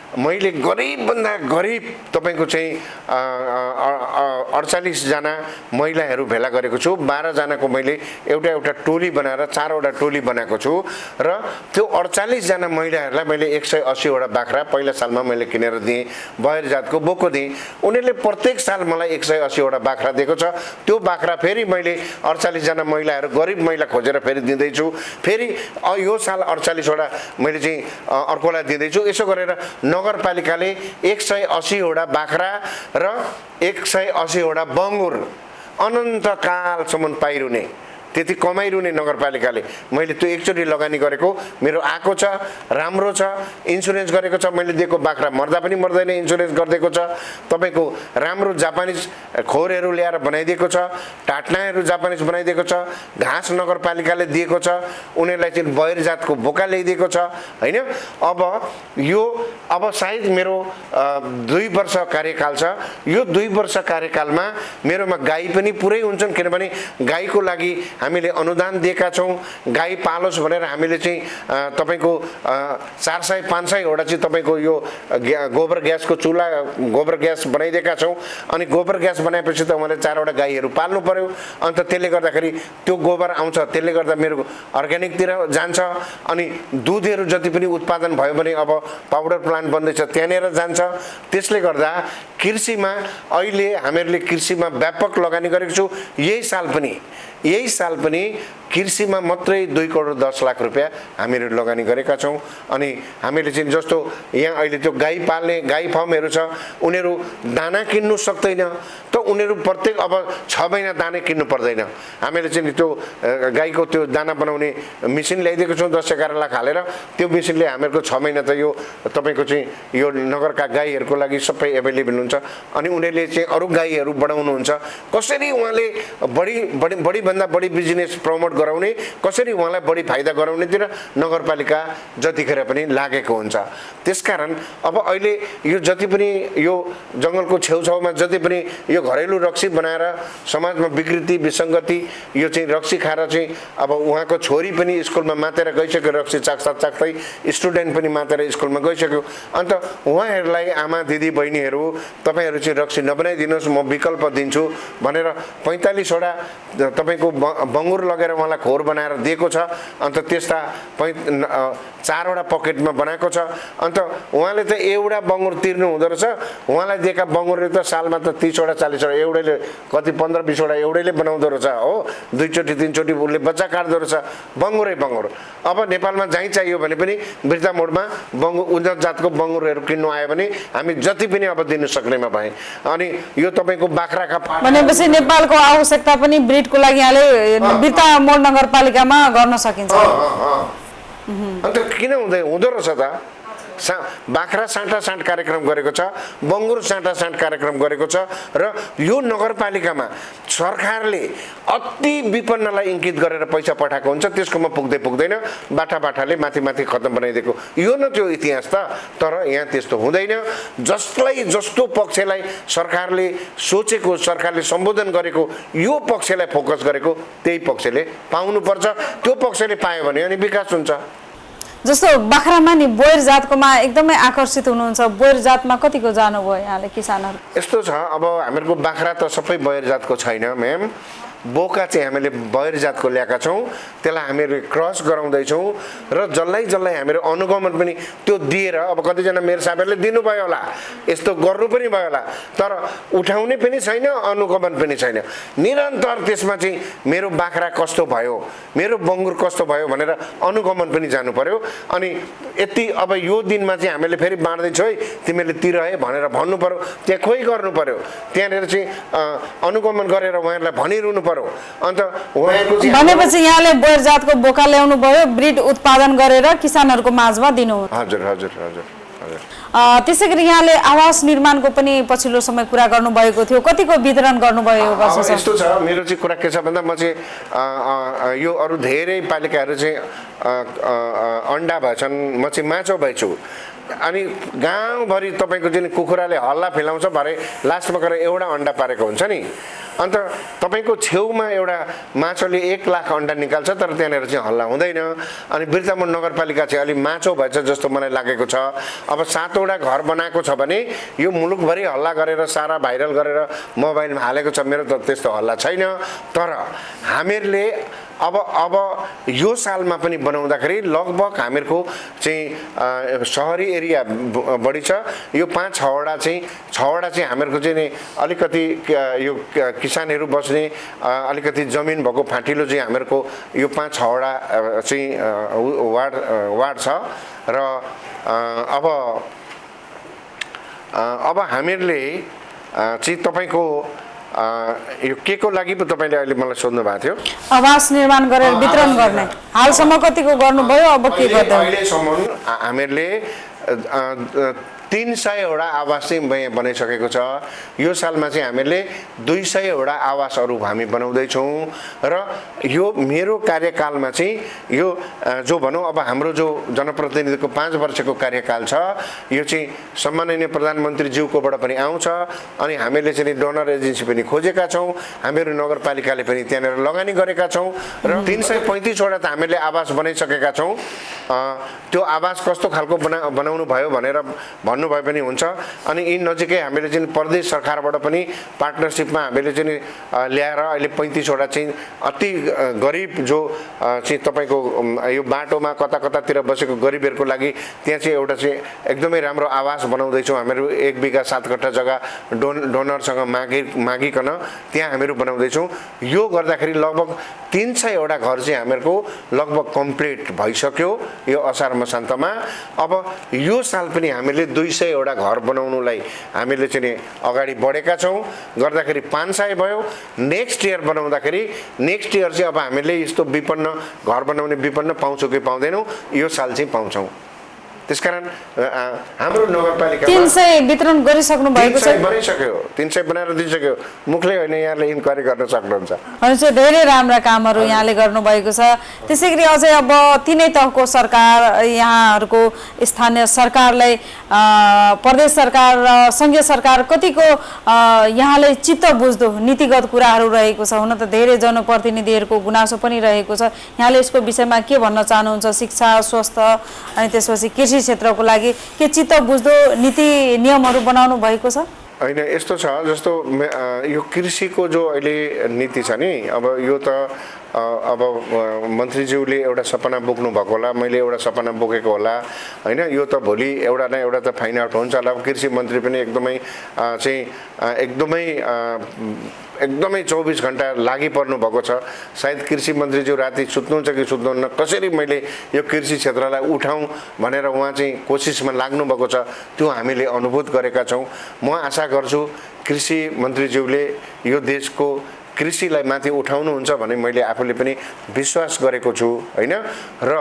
मैले गरिबभन्दा गरिब तपाईँको चाहिँ 48 जना महिलाहरू भेला गरेको छु। 12 जनाको मैले एउटा टोली बनाएर 4वटा टोली बनाएको छु र त्यो 48 जना महिलाहरूलाई मैले 180 वटा बाख्रा पहिला सालमा मैले किनेर दिएँ, बयर जातको बोको दिएँ। उनीहरूले प्रत्येक साल मलाई 180 वटा बाख्रा दिएको छ। त्यो बाख्रा फेरि मैले 48 जना महिलाहरू, गरिब महिला खोजेर फेरि दिँदैछु। फेरि यो साल 48 वटा मैले चाहिँ अर्कोलाई दिँदैछु। यसो गरेर नगरपालिकाले 180 वटा बाख्रा र 180 वटा बङ्गुर अनन्तकालसम्म पाइरहने त्यति कमाइरहने नगरपालिकाले मैले त्यो एकचोटि लगानी गरेको मेरो आएको छ, राम्रो छ, इन्सुरेन्स गरेको छ, मैले दिएको बाख्रा मर्दा पनि मर्दैन इन्सुरेन्स गरिदिएको छ, तपाईँको राम्रो जापानिज खोरहरू ल्याएर बनाइदिएको छ, टाट्नाहरू जापानिज बनाइदिएको छ, घाँस नगरपालिकाले दिएको छ, उनीहरूलाई चाहिँ बयर जातको बोका ल्याइदिएको छ होइन। अब सायद मेरो 2 वर्ष कार्यकाल छ, यो 2 वर्ष कार्यकालमा मेरोमा गाई पनि पुरै हुन्छन्, किनभने गाईको लागि हामीले अनुदान दिएका छौँ। गाई पालोस् भनेर हामीले चाहिँ तपाईँको 400-500 वटा चाहिँ तपाईँको यो गोबर ग्यासको चुल्हा गोबर ग्यास बनाइदिएका छौँ। अनि गोबर ग्यास बनाएपछि त उहाँले 4 वटा गाईहरू पाल्नु पर्यो, अन्त त्यसले गर्दाखेरि त्यो गोबर आउँछ, त्यसले गर्दा मेरो अर्ग्यानिकतिर जान्छ। अनि दुधहरू जति पनि उत्पादन भयो भने अब पाउडर प्लान्ट बन्दैछ त्यहाँनिर जान्छ। त्यसले गर्दा कृषिमा अहिले हामीहरूले कृषिमा व्यापक लगानी गरेको छु। यही साल पनि कृषिमा मात्रै 2 करोड 10 लाख रुपियाँ हामीहरू लगानी गरेका छौँ। अनि हामीले चाहिँ जस्तो यहाँ अहिले त्यो गाई पाल्ने गाई फार्महरू छ, उनीहरू दाना किन्नु सक्दैन, त उनीहरू प्रत्येक अब 6 महिना दाना किन्नु पर्दैन। हामीले चाहिँ त्यो गाईको त्यो दाना बनाउने मेसिन ल्याइदिएको छौँ 10-11 लाख हालेर। त्यो मेसिनले हामीहरूको 6 महिना त यो तपाईँको चाहिँ यो नगरका गाईहरूको लागि सबै एभाइलेबल हुन्छ। अनि उनीहरूले चाहिँ अरू गाईहरू बढाउनुहुन्छ, कसरी उहाँले बढीभन्दा बढी बिजनेस प्रमोट गराउने, कसरी उहाँलाई बढी फाइदा गराउनेतिर नगरपालिका जतिखेर पनि लागेको हुन्छ। त्यसकारण अब अहिले यो जति पनि यो जङ्गलको छेउछाउमा जति पनि यो घरेलु रक्सी बनाएर समाजमा विकृति विसङ्गति यो चाहिँ रक्सी खाएर चाहिँ अब उहाँको छोरी पनि स्कुलमा मातेर गइसक्यो, रक्सी चाख्दै स्टुडेन्ट पनि मातेर स्कुलमा गइसक्यो। अन्त उहाँहरूलाई आमा दिदी बहिनीहरू तपाईँहरू चाहिँ रक्सी नबनाइदिनुहोस्, म विकल्प दिन्छु भनेर 45 वटा तपाईँको बङ्गुर लगेर उहाँलाई खोर बनाएर दिएको छ। अन्त त्यस्ता 4 वटा पकेटमा बनाएको छ। अन्त उहाँले त एउटा बङ्गुर तिर्नु हुँदो रहेछ, उहाँलाई दिएका बङ्गुरले त सालमा त 30 वटा 40 वटा एउटैले कति 15-20 वटा एउटैले बनाउँदो रहेछ हो। 2 चोटि 3 चोटि उसले बच्चा काट्दो रहेछ, बङ्गुरै बङ्गुर। अब नेपालमा जहीँ चाहियो भने पनि बिर्ता मोडमा उन्नत जातको बङ्गुरहरू किन्नु आयो भने हामी जति पनि अब दिनु सक्नेमा भए। अनि यो तपाईँको बाख्राका
भनेपछि नेपालको आवश्यकता पनि ब्रिडको लागि यहाँले बिर्ता मोड नगरपालिकामा गर्न सकिन्छ।
अन्त किन हुँदो रहेछ त? बाख्रा साँटासाँट कार्यक्रम गरेको छ, बङ्गुर साँटासाँट कार्यक्रम गरेको छ। र यो नगरपालिकामा सरकारले अति विपन्नलाई इङ्गित गरेर पैसा पठाएको हुन्छ, त्यसकोमा पुग्दैन, बाटाले माथि खत्तम बनाइदिएको। यो न त्यो इतिहास त। तर यहाँ त्यस्तो हुँदैन। जस्तो पक्षलाई सरकारले सोचेको, सरकारले सम्बोधन गरेको, यो पक्षलाई फोकस गरेको त्यही पक्षले पाउनुपर्छ। त्यो पक्षले पायो भने अनि विकास हुन्छ।
जस्तो बाख्रामा नि बोयर जातकोमा एकदमै आकर्षित हुनुहुन्छ, बोयर जातमा कतिको जानुभयो यहाँले किसानहरू?
यस्तो छ, अब हामीहरूको बाख्रा त सबै बोयर जातको छैन म्याम। बोका चाहिँ हामीले बयर जातको ल्याएका छौँ, त्यसलाई हामीले क्रस गराउँदैछौँ र जल्लै हामीहरू अनुगमन पनि त्यो दिएर, अब कतिजना मेरो साथीहरूले दिनुभयो होला, यस्तो गर्नु पनि भयो होला, तर उठाउने पनि छैन, अनुगमन पनि छैन। निरन्तर त्यसमा चाहिँ मेरो बाख्रा कस्तो भयो, मेरो बङ्गुर कस्तो भयो भनेर अनुगमन पनि जानु पर्यो। अनि यति अब यो दिनमा चाहिँ हामीले फेरि बाँड्दैछौँ है तिमीले तिरहे भनेर भन्नु पर्यो, त्यहाँ खोइ गर्नु पर्यो, त्यहाँनिर चाहिँ अनुगमन गरेर उहाँहरूलाई भनिरहनु पर्यो। अन्त
भनेपछि यहाँले बोयर जातको बोका ल्याउनु भयो, ब्रिड उत्पादन गरेर किसानहरूको माझमा दिनु।
हजुर।
त्यसै गरी यहाँले आवास निर्माणको पनि पछिल्लो समय कुरा गर्नुभएको थियो, कतिको वितरण गर्नुभयो यो वर्ष?
यस्तो छ, मेरो चाहिँ कुरा के छ भन्दा म चाहिँ यो अरू धेरै पालिकाहरू चाहिँ अन्डा भएछन्, म चाहिँ माछो भएछु। अनि गाउँभरि तपाईँको चाहिँ कुखुराले हल्ला फैलाउँछ भरे लास्टमा गएर एउटा अन्डा पारेको हुन्छ नि। अन्त तपाईँको छेउमा एउटा माछोले 1 लाख अन्डा निकाल्छ, तर त्यहाँनिर चाहिँ हल्ला हुँदैन। अनि बिर्तामोड नगरपालिका चाहिँ अलि माछो भएछ जस्तो मलाई लागेको छ। अब 7 वटा घर बनाएको छ भने यो मुलुकभरि हल्ला गरेर सारा भाइरल गरेर मोबाइलमा हालेको छ, मेरो त त्यस्तो हल्ला छैन। तर हामीहरूले अब यो सालमा पनि बनाउँदाखेरि लगभग हामीहरूको चाहिँ सहरी एरिया बढी छ। यो 5-6 वटा चाहिँ हामीहरूको चाहिँ अलिकति यो किसानहरू बस्ने अलिकति जमिन भएको फाँटिलो चाहिँ हामीहरूको यो 5-6 वटा चाहिँ वार्ड छ। र अब हामीहरूले चाहिँ तपाईँको यो के को लागि पो तपाईँले अहिले मलाई सोध्नु भएको थियो?
आवास निर्माण गरेर वितरण गर्ने हालसम्म कतिको गर्नुभयो, अब के गर्दै?
अहिलेसम्म हामीले 300 वटा आवास चाहिँ बनाइसकेको छ। यो सालमा चाहिँ हामीले 200 वटा आवासहरू हामी बनाउँदैछौँ र यो मेरो कार्यकालमा चाहिँ यो जो भनौँ अब हाम्रो जो जनप्रतिनिधिको 5 वर्षको कार्यकाल छ, यो चाहिँ सम्माननीय प्रधानमन्त्रीज्यूकोबाट पनि आउँछ अनि हामीले चाहिँ डोनर एजेन्सी पनि खोजेका छौँ। हामीहरू नगरपालिकाले पनि त्यहाँनिर लगानी गरेका छौँ र 335 वटा त हामीले आवास बनाइसकेका छौँ। त्यो आवास कस्तो खालको बनाउनु भयो भनेर भन्नुभयो पनि हुन्छ। अनि यी नजिकै हामीले चाहिँ प्रदेश सरकारबाट पनि पार्टनरसिपमा हामीले चाहिँ ल्याएर अहिले 35 वटा चाहिँ अति गरिब जो चाहिँ तपाईँको यो बाटोमा कता कतातिर बसेको गरिबहरूको लागि त्यहाँ चाहिँ एउटा चाहिँ एकदमै राम्रो आवास बनाउँदैछौँ। हामीहरू 1 बिघा 7 कट्ठा जग्गा डोनरसँग मागिकन त्यहाँ हामीहरू बनाउँदैछौँ। यो गर्दाखेरि लगभग 300 वटा घर चाहिँ हामीहरूको लगभग कम्प्लिट भइसक्यो यो असार मसान्तमा। अब यो साल पनि हामीले 200 वटा घर बनाउनुलाई हामीले चाहिँ अगाडि बढेका छौँ। गर्दाखेरि 500 भयो। नेक्स्ट इयर बनाउँदाखेरि नेक्स्ट इयर चाहिँ अब हामीले यस्तो विपन्न घर बनाउने विपन्न पाउँछौँ कि पाउँदैनौँ, यो साल चाहिँ पाउँछौँ। त्यसकारण हाम्रो नगरपालिकामा
300 वितरण गरिसक्नु भएको छ।
300 बनाइसक्यो, 300 बनाएर दिइसक्यो। मुखले होइन, यहाँले इन्क्वायरी गर्न सक्नुहुन्छ।
भनेपछि धेरै राम्रा कामहरू यहाँले गर्नुभएको छ। त्यसैगरी अझै अब तीनै तहको सरकार, यहाँहरूको स्थानीय सरकारलाई प्रदेश सरकार र सङ्घीय सरकार कतिको यहाँले चित्त बुझ्दो नीतिगत कुराहरू रहेको छ? हुन त धेरै जनप्रतिनिधिहरूको गुनासो पनि रहेको छ। यहाँले यसको विषयमा के भन्न चाहनुहुन्छ? शिक्षा, स्वास्थ्य अनि त्यसपछि कृषि क्षेत्रको लागि के चित्त बुझ्दो नीति नियमहरू बनाउनु भएको छ?
होइन, यस्तो छ जस्तो यो कृषिको जो अहिले नीति छ नि, अब यो त अब मन्त्रीज्यूले एउटा सपना बोक्नु भएको होला, मैले एउटा सपना बोकेको होला होइन। यो त भोलि एउटा न एउटा त फाइन आउट हुन्छ होला। कृषि मन्त्री पनि एकदमै चाहिँ एकदमै 24 घण्टा लागि पर्नु भएको छ। सायद कृषि मन्त्रीज्यू राति सुत्नुहुन्छ कि सुत्नुहुन्न, कसरी मैले यो कृषि क्षेत्रलाई उठाउँ भनेर उहाँ चाहिँ कोसिसमा लाग्नु भएको छ। त्यो हामीले अनुभूत गरेका छौँ। म आशा गर्छु कृषि मन्त्रीज्यूले यो देशको कृषिलाई माथि उठाउनुहुन्छ भन्ने मैले आफूले पनि विश्वास गरेको छु होइन। र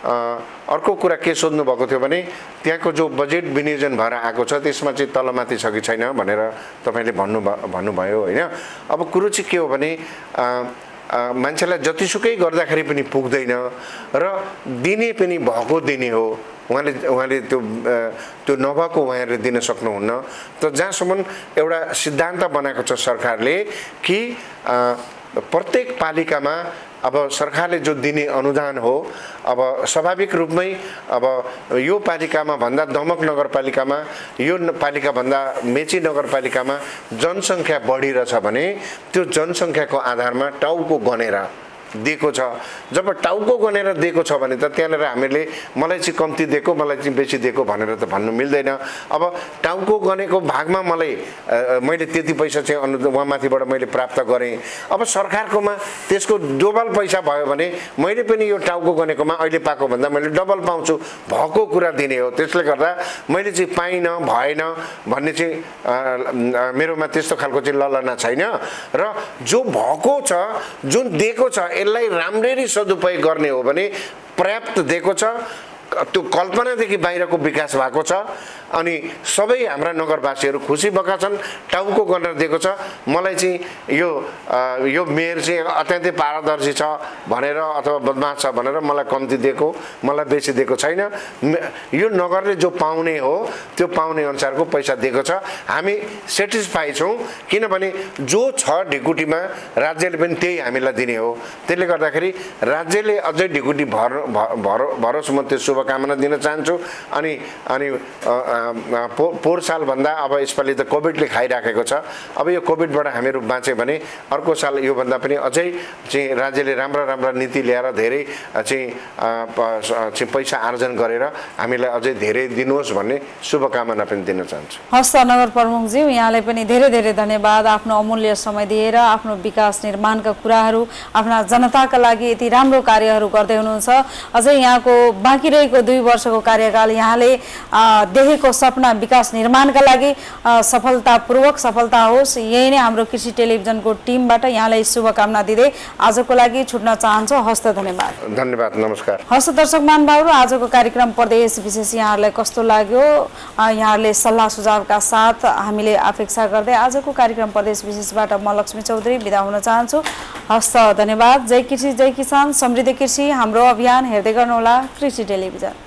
अर्को कुरा के सोध्नु भएको थियो भने त्यहाँको जो बजेट विनियोजन भएर आएको छ त्यसमा चाहिँ तलमाथि छ कि छैन भनेर तपाईँले भन्नुभयो होइन। अब कुरो चाहिँ के हो भने मान्छेलाई जतिसुकै गर्दाखेरि पनि पुग्दैन र दिने पनि भएको दिने हो। उहाँले त्यो नभएको उहाँहरूले दिन सक्नुहुन्न। त जहाँसम्म एउटा सिद्धान्त बनाएको छ सरकारले कि प्रत्येक पालिकामा अब सरकारले जो दिने अनुदान हो, अब स्वाभाविक रूपमै अब यो पालिकामा भन्दा दमक नगरपालिकामा, यो पालिका भन्दा मेची नगरपालिकामा जनसङ्ख्या बढिरहेछ भने त्यो जनसङ्ख्याको आधारमा टाउको गनेर दिएको छ। जब टाउको गनेर दिएको छ भने त त्यहाँनिर हामीले मलाई चाहिँ कम्ती दिएको, मलाई चाहिँ बेसी दिएको भनेर त भन्नु मिल्दैन। अब टाउको गनेको भागमा मैले त्यति पैसा चाहिँ उहाँमाथिबाट मैले प्राप्त गरेँ। अब सरकारकोमा त्यसको डबल पैसा भयो भने मैले पनि यो टाउको गनेकोमा अहिले पाएको भन्दा मैले डबल पाउँछु, भएको कुरा दिने हो। त्यसले गर्दा मैले चाहिँ पाइनँ भएन भन्ने चाहिँ मेरोमा त्यस्तो खालको चाहिँ ललना छैन। र जो भएको छ, जुन दिएको छ, यसलाई राम्ररी सदुपयोग गर्ने हो भने पर्याप्त दिएको छ। त्यो कल्पनादेखि बाहिरको विकास भएको छ अनि सबै हाम्रा नगरवासीहरू खुसी भएका छन्। टाउको गरेर दिएको छ। मलाई चाहिँ यो मेयर चाहिँ अत्यन्तै पारदर्शी छ भनेर अथवा बदमास छ भनेर मलाई कम्ती दिएको, मलाई बेसी दिएको छैन। यो नगरले जो पाउने हो त्यो पाउने अनुसारको पैसा दिएको छ। हामी सेटिस्फाई छौँ किनभने जो छ ढिकुटीमा राज्यले पनि त्यही हामीलाई दिने हो। त्यसले गर्दाखेरि राज्यले अझै ढिकुटी भरोस् म त्यो शुभकामना दिन चाहन्छु। अनि पोहोर सालभन्दा अब यसपालि त कोभिडले खाइराखेको छ। अब यो कोभिडबाट हामीहरू बाँच्यो भने अर्को साल योभन्दा पनि अझै चाहिँ राज्यले राम्रा नीति ल्याएर धेरै चाहिँ पैसा आर्जन गरेर हामीलाई अझै धेरै दिनुहोस् भन्ने शुभकामना पनि दिन चाहन्छु।
हस् त नगर प्रमुखज्यू, यहाँलाई पनि धेरै धन्यवाद। आफ्नो अमूल्य समय दिएर आफ्नो विकास निर्माणका कुराहरू आफ्ना जनताका लागि यति राम्रो कार्यहरू गर्दै हुनुहुन्छ। अझै यहाँको बाँकी रहेको 2 वर्षको कार्यकाल यहाँले देखेको सपना विकास निर्माणका लागि सफलता होस्, यही नै हाम्रो कृषि टेलिभिजनको टिमबाट यहाँलाई शुभकामना दिँदै आजको लागि छुट्न चाहन्छु। हस्त धन्यवाद।
धन्यवाद, नमस्कार।
हस्त दर्शक महानुभावहरू, आजको कार्यक्रम प्रदेश विशेष यहाँहरूलाई कस्तो लाग्यो, यहाँहरूले सल्लाह सुझावका साथ हामीले अपेक्षा गर्दै आजको कार्यक्रम प्रदेश विशेषबाट म लक्ष्मी चौधरी बिदा हुन चाहन्छु। हस्त धन्यवाद। जय कृषि जय किसान, समृद्ध कृषि हाम्रो अभियान हेर्दै गर्नुहोला कृषि टेलिभिजन।